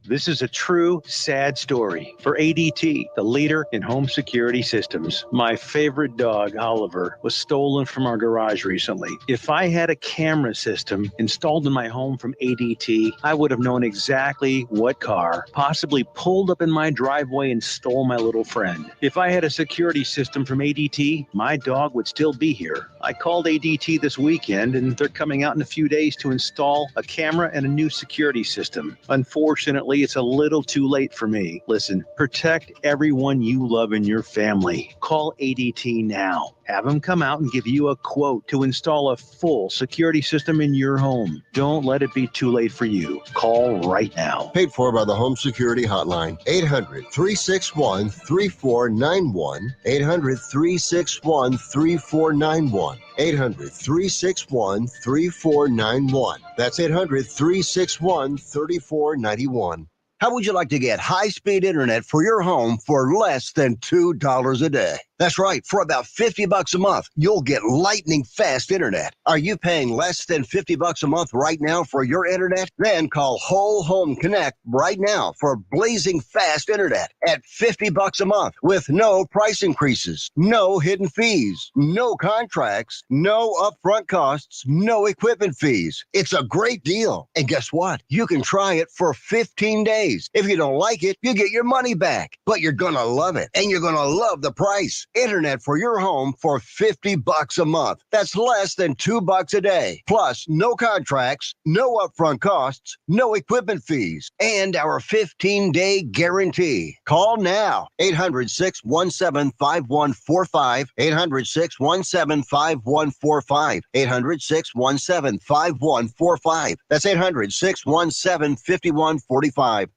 This is a true, sad story for ADT, the leader in home security systems. My favorite dog, Oliver, was stolen from our garage recently. If I had a camera system installed in my home from ADT, I would have known exactly what car possibly pulled up in my driveway and stole my little friend. If I had a security system from ADT, my dog would still be here. I called ADT this weekend, and they're coming out in a few days to install a camera and a new security system. Unfortunately, it's a little too late for me. Listen, protect everyone you love in your family. Call ADT now. Have them come out and give you a quote to install a full security system in your home. Don't let it be too late for you. Call right now. Paid for by the Home Security Hotline. 800-361-3491. 800-361-3491. 800-361-3491. That's 800-361-3491. How would you like to get high-speed internet for your home for less than $2 a day? That's right. For about $50 a month, you'll get lightning fast internet. Are you paying less than $50 a month right now for your internet? Then call Whole Home Connect right now for blazing fast internet at $50 a month with no price increases, no hidden fees, no contracts, no upfront costs, no equipment fees. It's a great deal. And guess what? You can try it for 15 days. If you don't like it, you get your money back. But you're going to love it, and you're going to love the price. Internet for your home for $50 a month. That's less than $2 a day. Plus, no contracts, no upfront costs, no equipment fees, and our 15-day guarantee. Call now. 800-617-5145. 800-617-5145. 800-617-5145. That's 800-617-5145.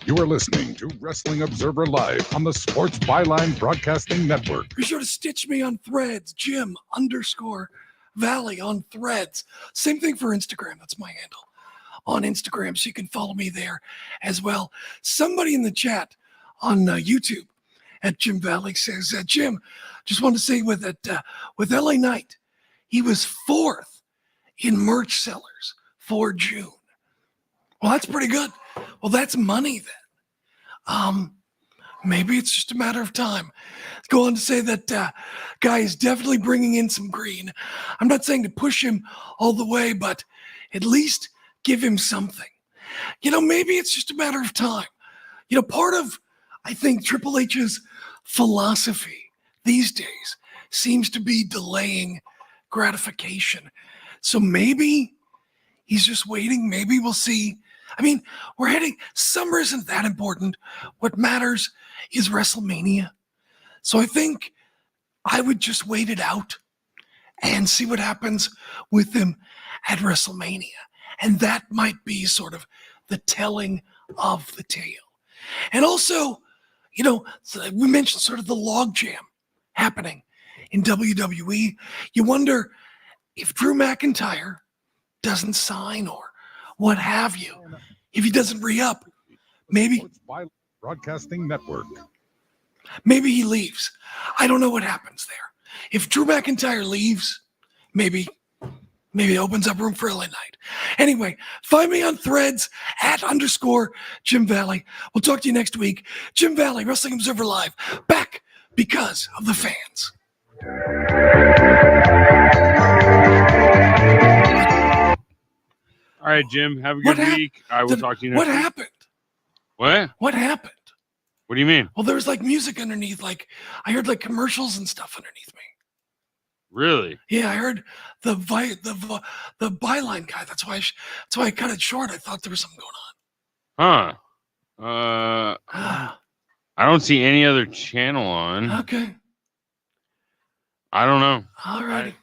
You are listening to Wrestling Observer Live on the Sports Byline Broadcasting Network. Be sure to stitch me on Threads, Jim_Valley on Threads. Same thing for Instagram. That's my handle on Instagram, so you can follow me there as well. Somebody in the chat on YouTube at Jim Valley says, Jim, just wanted to say with LA Knight, he was 4th in merch sellers for June. Well, that's pretty good. Well, that's money then. Maybe it's just a matter of time. Go on to say that guy is definitely bringing in some green. I'm not saying to push him all the way, but at least give him something. Maybe it's just a matter of time. Part of, I think, Triple H's philosophy these days seems to be delaying gratification. So maybe he's just waiting. Maybe we'll see. Summer isn't that important. What matters is WrestleMania. So I think I would just wait it out and see what happens with him at WrestleMania. And that might be sort of the telling of the tale. And also, we mentioned sort of the logjam happening in WWE. You wonder if Drew McIntyre doesn't sign or what have you. If he doesn't re-up, maybe Broadcasting Network. Maybe he leaves. I don't know what happens there. If Drew McIntyre leaves, maybe it opens up room for LA Knight. Anyway, find me on Threads @_Jim Valley. We'll talk to you next week. Jim Valley, Wrestling Observer Live, back because of the fans. All right, Jim. Have a good week. I will talk to you next week. What happened? What? What happened? What do you mean? Well, there was music underneath. I heard commercials and stuff underneath me. Really? Yeah, I heard the byline guy. That's why I cut it short. I thought there was something going on. I don't see any other channel on. Okay. I don't know. All right.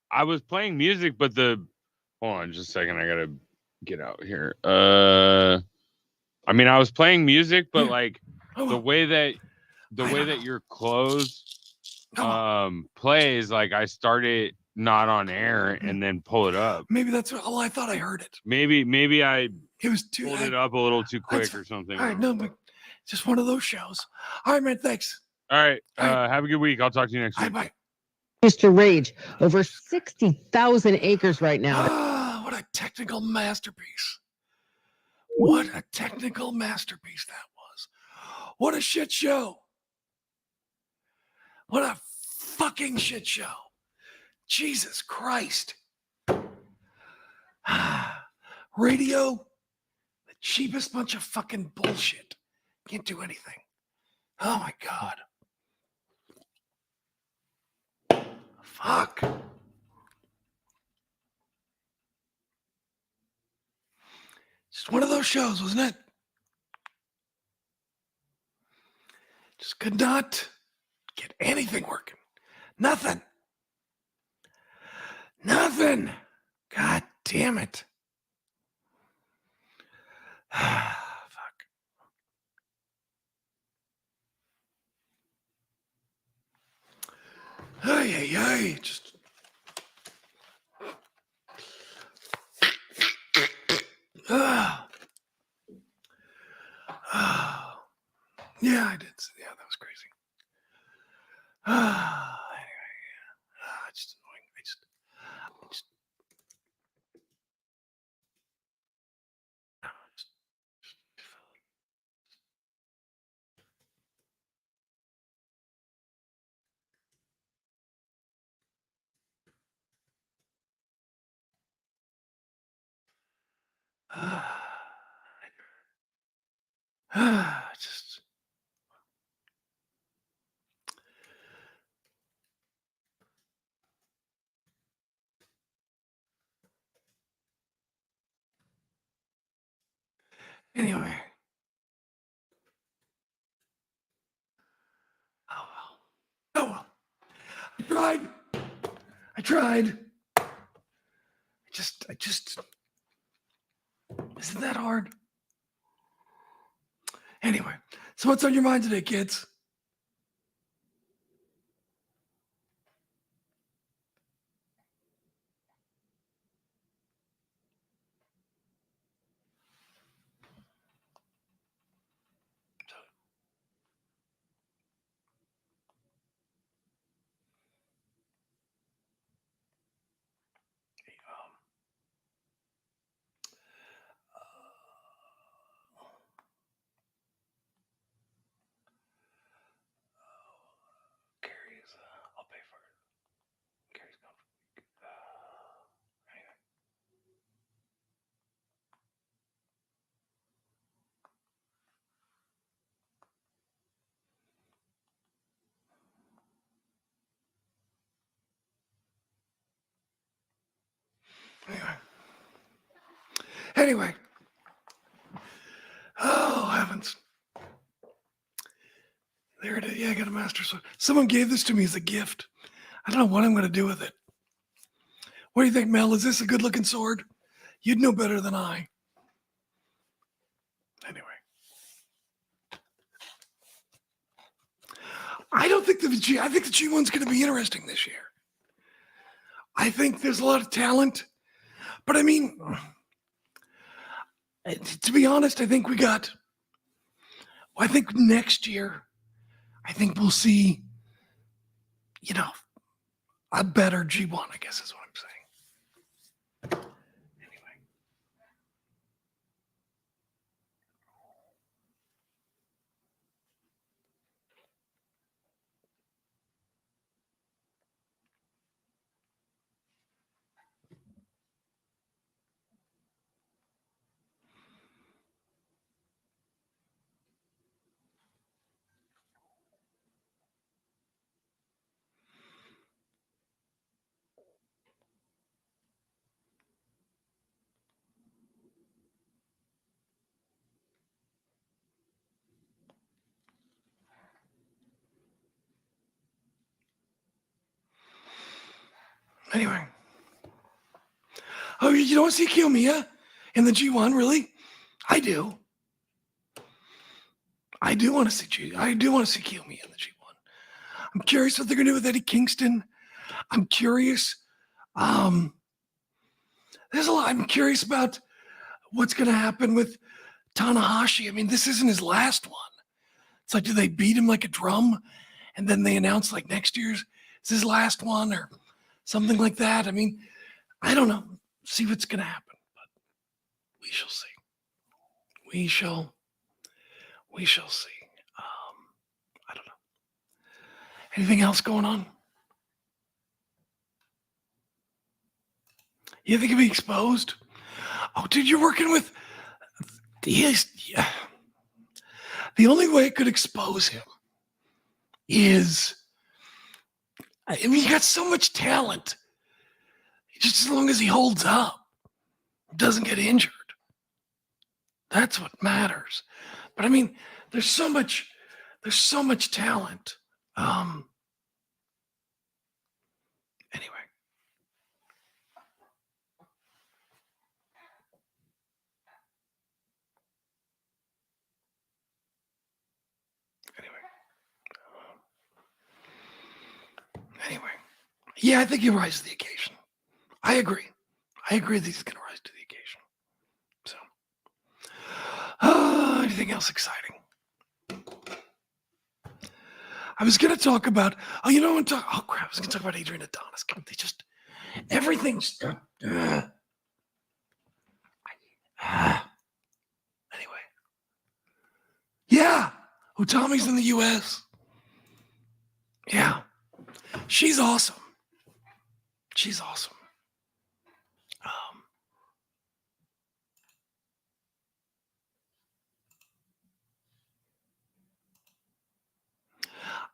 I was playing music, but hold on just a second. I gotta get out here. I was playing music, but the way that your clothes plays, I started not on air and then pull it up. Maybe that's all. I thought I heard it. Maybe I pulled it up a little too quick or something. All right, no, but it's just one of those shows. All right, man. Thanks. All right. Have a good week. I'll talk to you next week. Bye. Mr. Rage, over 60,000 acres right now. What a technical masterpiece. What a technical masterpiece that was. What a shit show. What a fucking shit show. Jesus Christ. Radio, the cheapest bunch of fucking bullshit. Can't do anything. Oh my God. Fuck. Just one of those shows, wasn't it? Just could not get anything working. Nothing. God damn it. Fuck. Just was crazy. Anyway, it's just annoying. I just just anyway. Oh well. I tried. I just isn't that hard? Anyway, so what's on your mind today, kids? Carrie's, I'll pay for it. Carrie's gone for the week. Anyway. Oh, heavens. There it is. Yeah, I got a master sword. Someone gave this to me as a gift. I don't know what I'm going to do with it. What do you think, Mel? Is this a good looking sword? You'd know better than I. Anyway. I don't think I think the G1's going to be interesting this year. I think there's a lot of talent. But I mean, to be honest, I think next year, I think we'll see, a better G1, I guess is what I'm saying. Anyway. Oh, you don't want to see Kiyomiya in the G1, really? I do. I do want to see Kiyomiya in the G1. I'm curious what they're going to do with Eddie Kingston. I'm curious. There's a lot. I'm curious about what's going to happen with Tanahashi. I mean, this isn't his last one. It's like, do they beat him like a drum? And then they announce like next year's is his last one or something like that. I mean, I don't know. See what's going to happen, but we shall see. We shall see. I don't know. Anything else going on? You think he'll be exposed? Oh, dude, you're working with the only way it could expose him is, I mean, he got so much talent. Just as long as he holds up, doesn't get injured. That's what matters. But I mean, there's so much talent. Anyway. Yeah, I think he rises to the occasion. I agree that he's going to rise to the occasion. So, anything else exciting? I was going to talk about, oh crap, I was going to talk about Adrian Adonis. God, they just, everything's, anyway. Yeah, Utami's in the U.S. Yeah, she's awesome. She's awesome.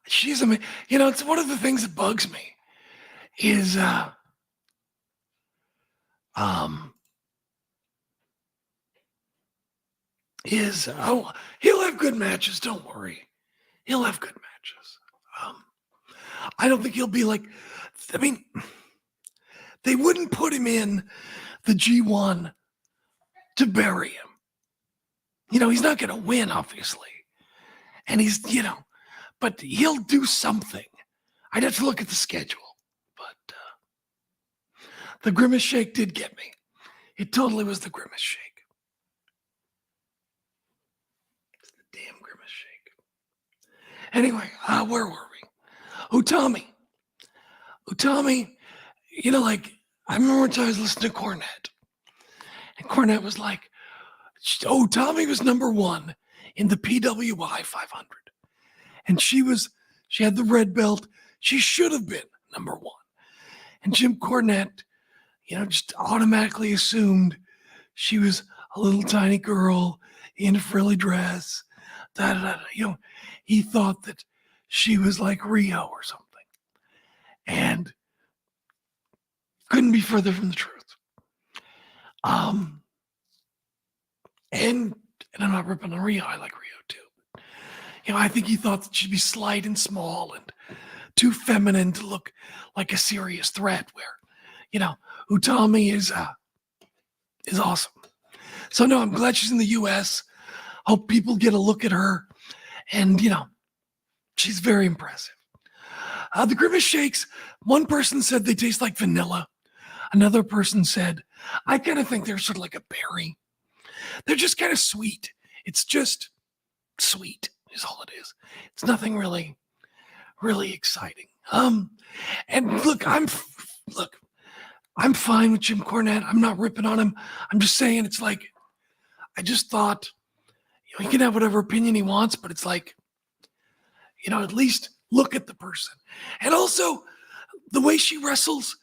She's amazing. It's one of the things that bugs me is he'll have good matches. Don't worry, he'll have good matches. I don't think he'll be like. I mean, they wouldn't put him in the G1 to bury him. He's not going to win, obviously, and he's but he'll do something. I'd have to look at the schedule, but the Grimace Shake did get me. It totally was the Grimace Shake. It's the damn Grimace Shake. Anyway, where were we? Utami, I remember one time I was listening to Cornette, and Cornette was like, Utami was number one in the PWI 500. And she had the red belt. She should have been number one. And Jim Cornette, just automatically assumed she was a little tiny girl in a frilly dress. He thought that she was like Rio or something. And couldn't be further from the truth. And I'm not ripping on Rio. I like Rio too. I think he thought that she'd be slight and small and too feminine to look like a serious threat. Where, Utami is awesome. So no, I'm glad she's in the U.S. Hope people get a look at her, and she's very impressive. The Grimace Shakes. One person said they taste like vanilla. Another person said, I kind of think they're sort of like a berry. They're just kind of sweet. It's just sweet. Is all it is. It's nothing really exciting. And look, I'm fine with Jim Cornette. I'm not ripping on him. I'm just saying it's like, I just thought, he can have whatever opinion he wants, but it's like, at least look at the person. And also the way she wrestles,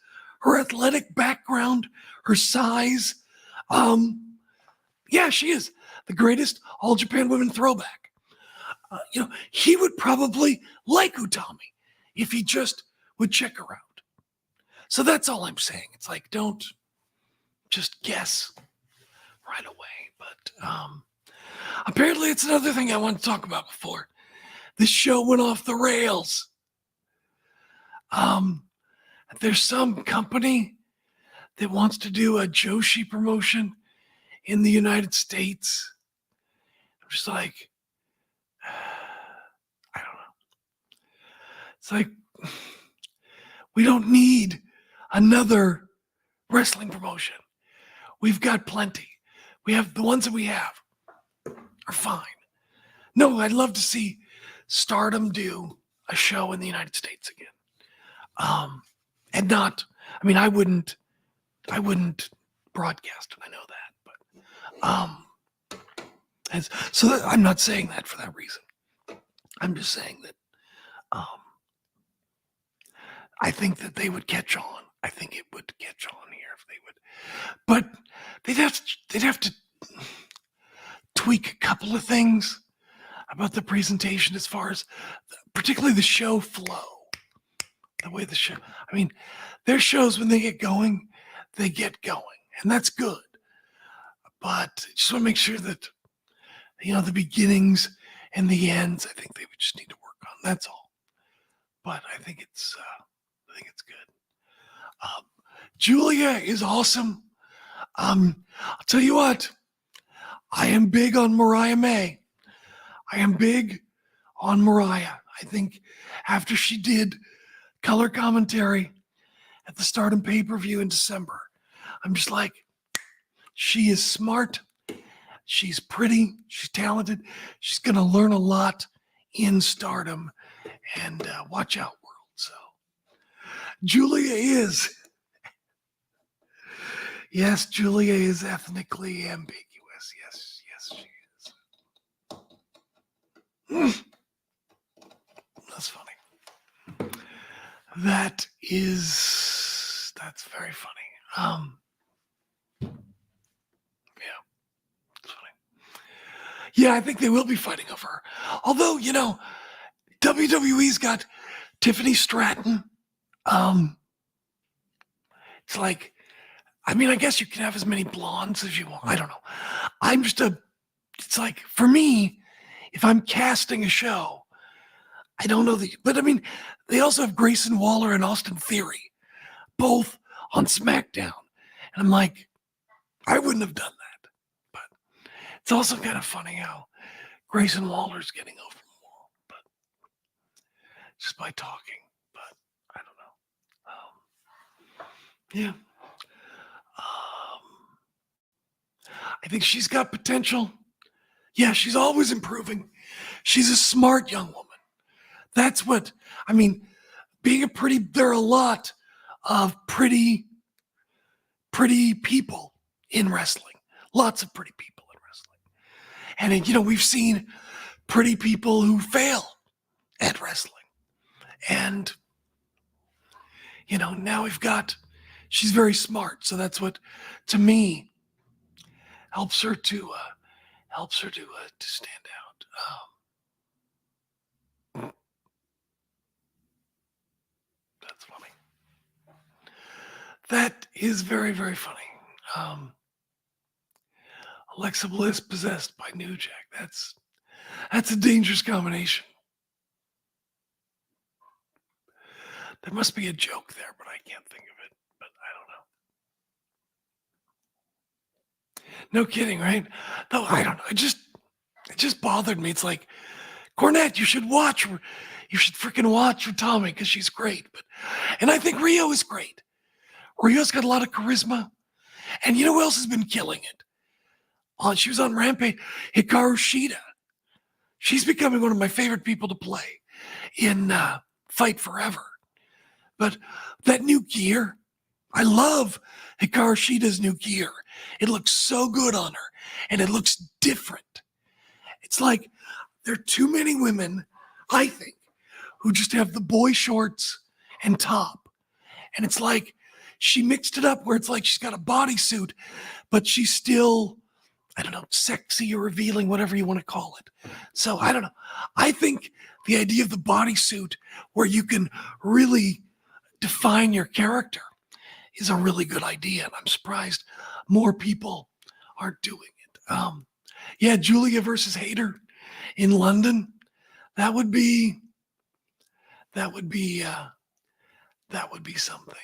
her athletic background, her size. Yeah, she is the greatest All Japan Women throwback. He would probably like Utami if he just would check her out. So that's all I'm saying. It's like, don't just guess right away. But apparently it's another thing I want to talk about before this show went off the rails. There's some company that wants to do a Joshi promotion in the United States. I'm just like, I don't know. It's like, we don't need another wrestling promotion. We've got plenty. We have the ones that we have are fine. No, I'd love to see Stardom do a show in the United States again. And not, I wouldn't broadcast it. I know that, but I'm not saying that for that reason. I'm just saying that I think that they would catch on. I think it would catch on here if they would, but they'd have to tweak a couple of things about the presentation as far as particularly the show flow, the way the show. Their shows when they get going, and that's good. But just want to make sure that the beginnings and the ends. I think they would just need to work on. That's all. But I think it's good. Julia is awesome. I'll tell you what. I am big on Mariah May. I am big on Mariah. I think after she did color commentary at the Stardom pay-per-view in December, I'm just like, she is smart. She's pretty. She's talented. She's going to learn a lot in Stardom. And watch out, world. So Julia is. Yes, Julia is ethnically ambiguous. Yes, she is. That's funny. That's very funny. It's funny. Yeah, I think they will be fighting over her. Although, WWE's got Tiffany Stratton. It's like, I guess you can have as many blondes as you want. I don't know. It's like, for me, if I'm casting a show, I don't know but they also have Grayson Waller and Austin Theory, both on SmackDown. And I'm like, I wouldn't have done that. But it's also kind of funny how Grayson Waller's getting over more, but just by talking. But I don't know. Yeah. I think she's got potential. Yeah, she's always improving. She's a smart young woman. That's what, being there are a lot of pretty people in wrestling. Lots of pretty people in wrestling. And, we've seen pretty people who fail at wrestling. And, now she's very smart. So that's what, to me, helps her to stand out. That's funny. That is very, very funny. Alexa Bliss possessed by New Jack. That's a dangerous combination. There must be a joke there, but I can't think of it. But I don't know. No kidding, right? No, I don't know. It just bothered me. It's like, Cornette, you should freaking watch Tommy because she's great. And I think Rio is great. Rio's got a lot of charisma. And you know who else has been killing it? She was on Rampage, Hikaru Shida. She's becoming one of my favorite people to play in Fight Forever. But that new gear, I love Hikaru Shida's new gear. It looks so good on her, and it looks different. It's like there are too many women, I think, who just have the boy shorts and top. And it's like she mixed it up where it's like she's got a bodysuit, but she's still, I don't know, sexy or revealing, whatever you want to call it. So I don't know. I think the idea of the bodysuit where you can really define your character is a really good idea. And I'm surprised more people aren't doing it. Yeah, Julia versus Hayter in London. That would be something.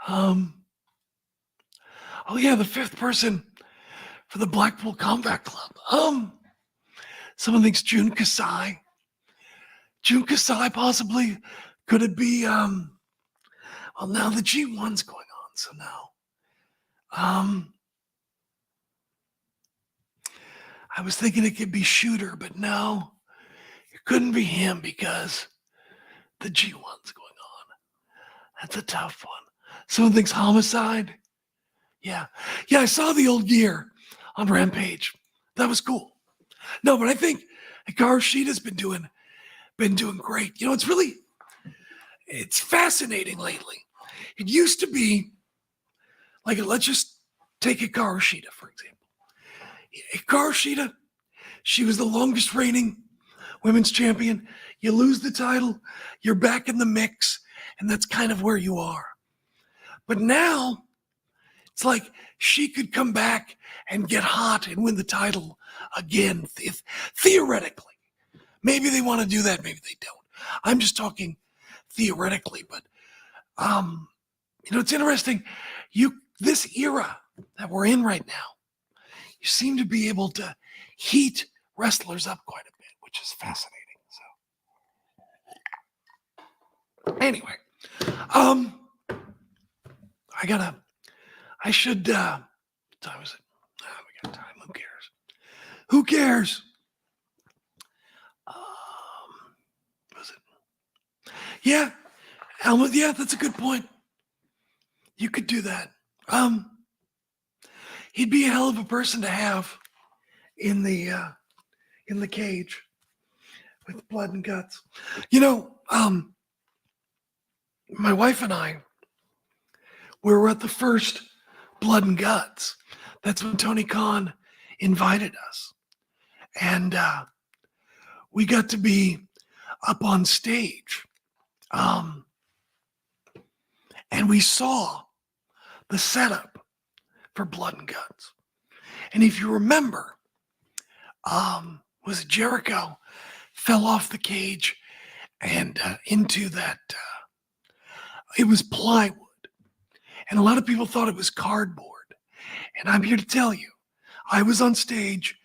Oh yeah, the fifth person for the Blackpool Combat Club. Someone thinks Jun Kasai. Jun Kasai possibly. Could it be well, now the G1's going on, so now I was thinking it could be Shooter, but no, it couldn't be him because the G1's going on. That's a tough one. Someone thinks Homicide. Yeah, I saw the old gear on Rampage. That was cool. No, but I think Hikaru Shida's been doing great. It's fascinating lately. It used to be like, let's just take Hikaru Shida, for example. Hikaru Shida, she was the longest reigning women's champion. You lose the title, you're back in the mix, and that's kind of where you are. But now, it's like she could come back and get hot and win the title again, theoretically. Maybe they want to do that, maybe they don't. I'm just talking theoretically, but it's interesting. This era that we're in right now, you seem to be able to heat wrestlers up quite a bit, which is fascinating. So anyway, I should what time is it? We got time. Who cares? Yeah, Elma. Yeah, that's a good point. You could do that. He'd be a hell of a person to have in the cage with blood and guts. You know, my wife and I, we were at the first Blood and Guts. That's when Tony Khan invited us. And we got to be up on stage. And we saw the setup for Blood and Guts. And if you remember, was it Jericho fell off the cage and into that, it was plywood. And a lot of people thought it was cardboard. And I'm here to tell you, I was on stage.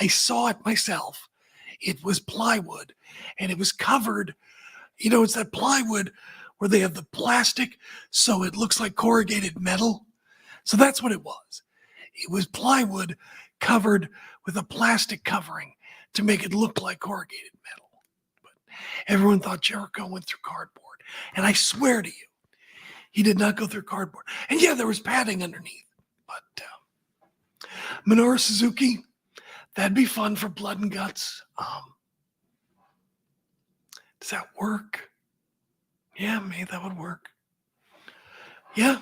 I saw it myself. It was plywood and it was covered. You know, it's that plywood where they have the plastic so it looks like corrugated metal. So that's what it was. It was plywood covered with a plastic covering to make it look like corrugated metal. But everyone thought Jericho went through cardboard. And I swear to you, he did not go through cardboard. And yeah, there was padding underneath. But Minoru Suzuki, that'd be fun for Blood and Guts. Does that work? Yeah, maybe that would work. Yeah,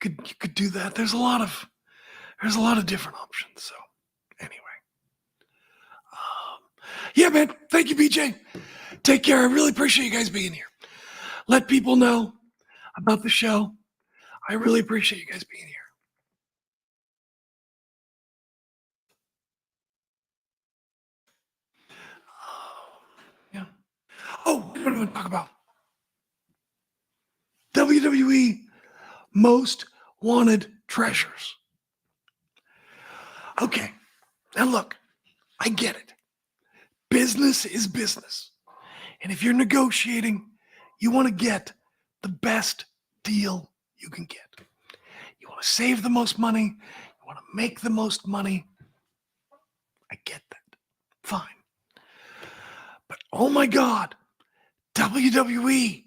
you could do that. There's a lot of different options. So anyway, yeah, man. Thank you, BJ. Take care. I really appreciate you guys being here. Let people know about the show. I really appreciate you guys being here. Yeah. Oh, what do we want to talk about? WWE Most Wanted Treasures. Okay. Now look, I get it. Business is business. And if you're negotiating, you want to get the best deal you can get. You want to save the most money. You want to make the most money. I get that. Fine. But oh my God, WWE,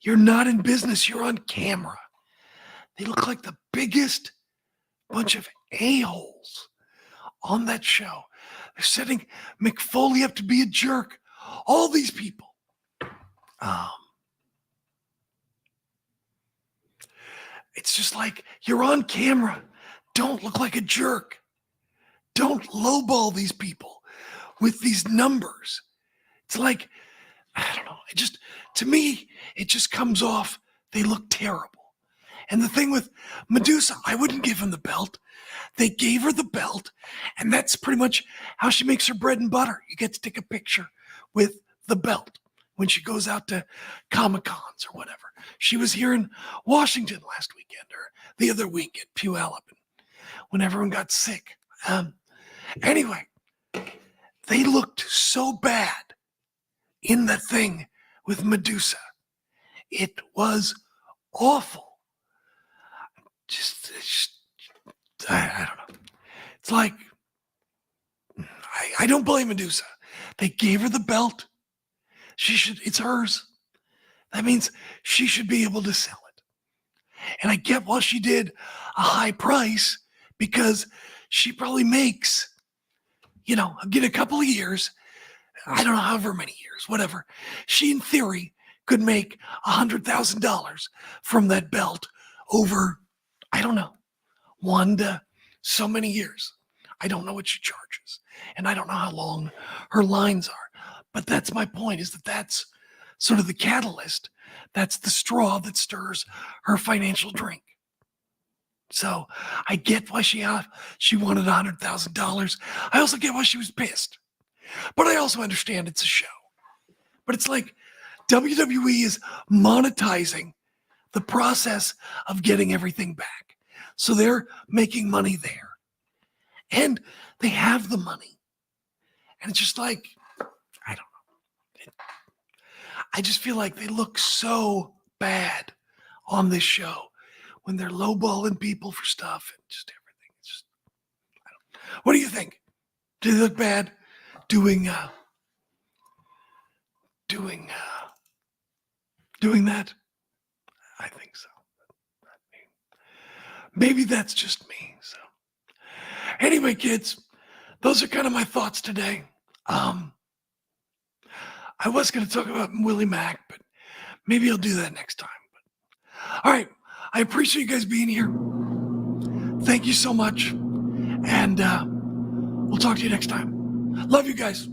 you're not in business. You're on camera. They look like the biggest bunch of a-holes on that show. They're setting McFoley up to be a jerk. All these people. It's just like, you're on camera. Don't look like a jerk. Don't lowball these people with these numbers. It's like, I don't know. To me, it just comes off, they look terrible. And the thing with Medusa, I wouldn't give him the belt. They gave her the belt, and that's pretty much how she makes her bread and butter. You get to take a picture with the belt when she goes out to Comic-Cons or whatever. She was here in Washington last weekend or the other week at Puyallup when everyone got sick. Anyway, they looked so bad in that thing with Medusa. It was awful. I don't know. It's like, I don't blame Medusa. They gave her the belt. It's hers. That means she should be able to sell it. And I get why she did a high price, because she probably makes, get a couple of years, I don't know, however many years, whatever. She, in theory, could make $100,000 from that belt over, I don't know, 1 to so many years. I don't know what she charges. And I don't know how long her lines are. But that's my point, is that that's sort of the catalyst. That's the straw that stirs her financial drink. So I get why she wanted $100,000. I also get why she was pissed. But I also understand it's a show. But it's like WWE is monetizing the process of getting everything back. So they're making money there. And they have the money. And it's just like, I don't know. I just feel like they look so bad on this show when they're lowballing people for stuff and just everything. It's just, I don't. What do you think? Do they look bad doing doing that? I think so. Maybe that's just me. So anyway, kids, those are kind of my thoughts today. I was going to talk about Willie Mack, but maybe I'll do that next time. But, all right. I appreciate you guys being here. Thank you so much. And we'll talk to you next time. Love you guys.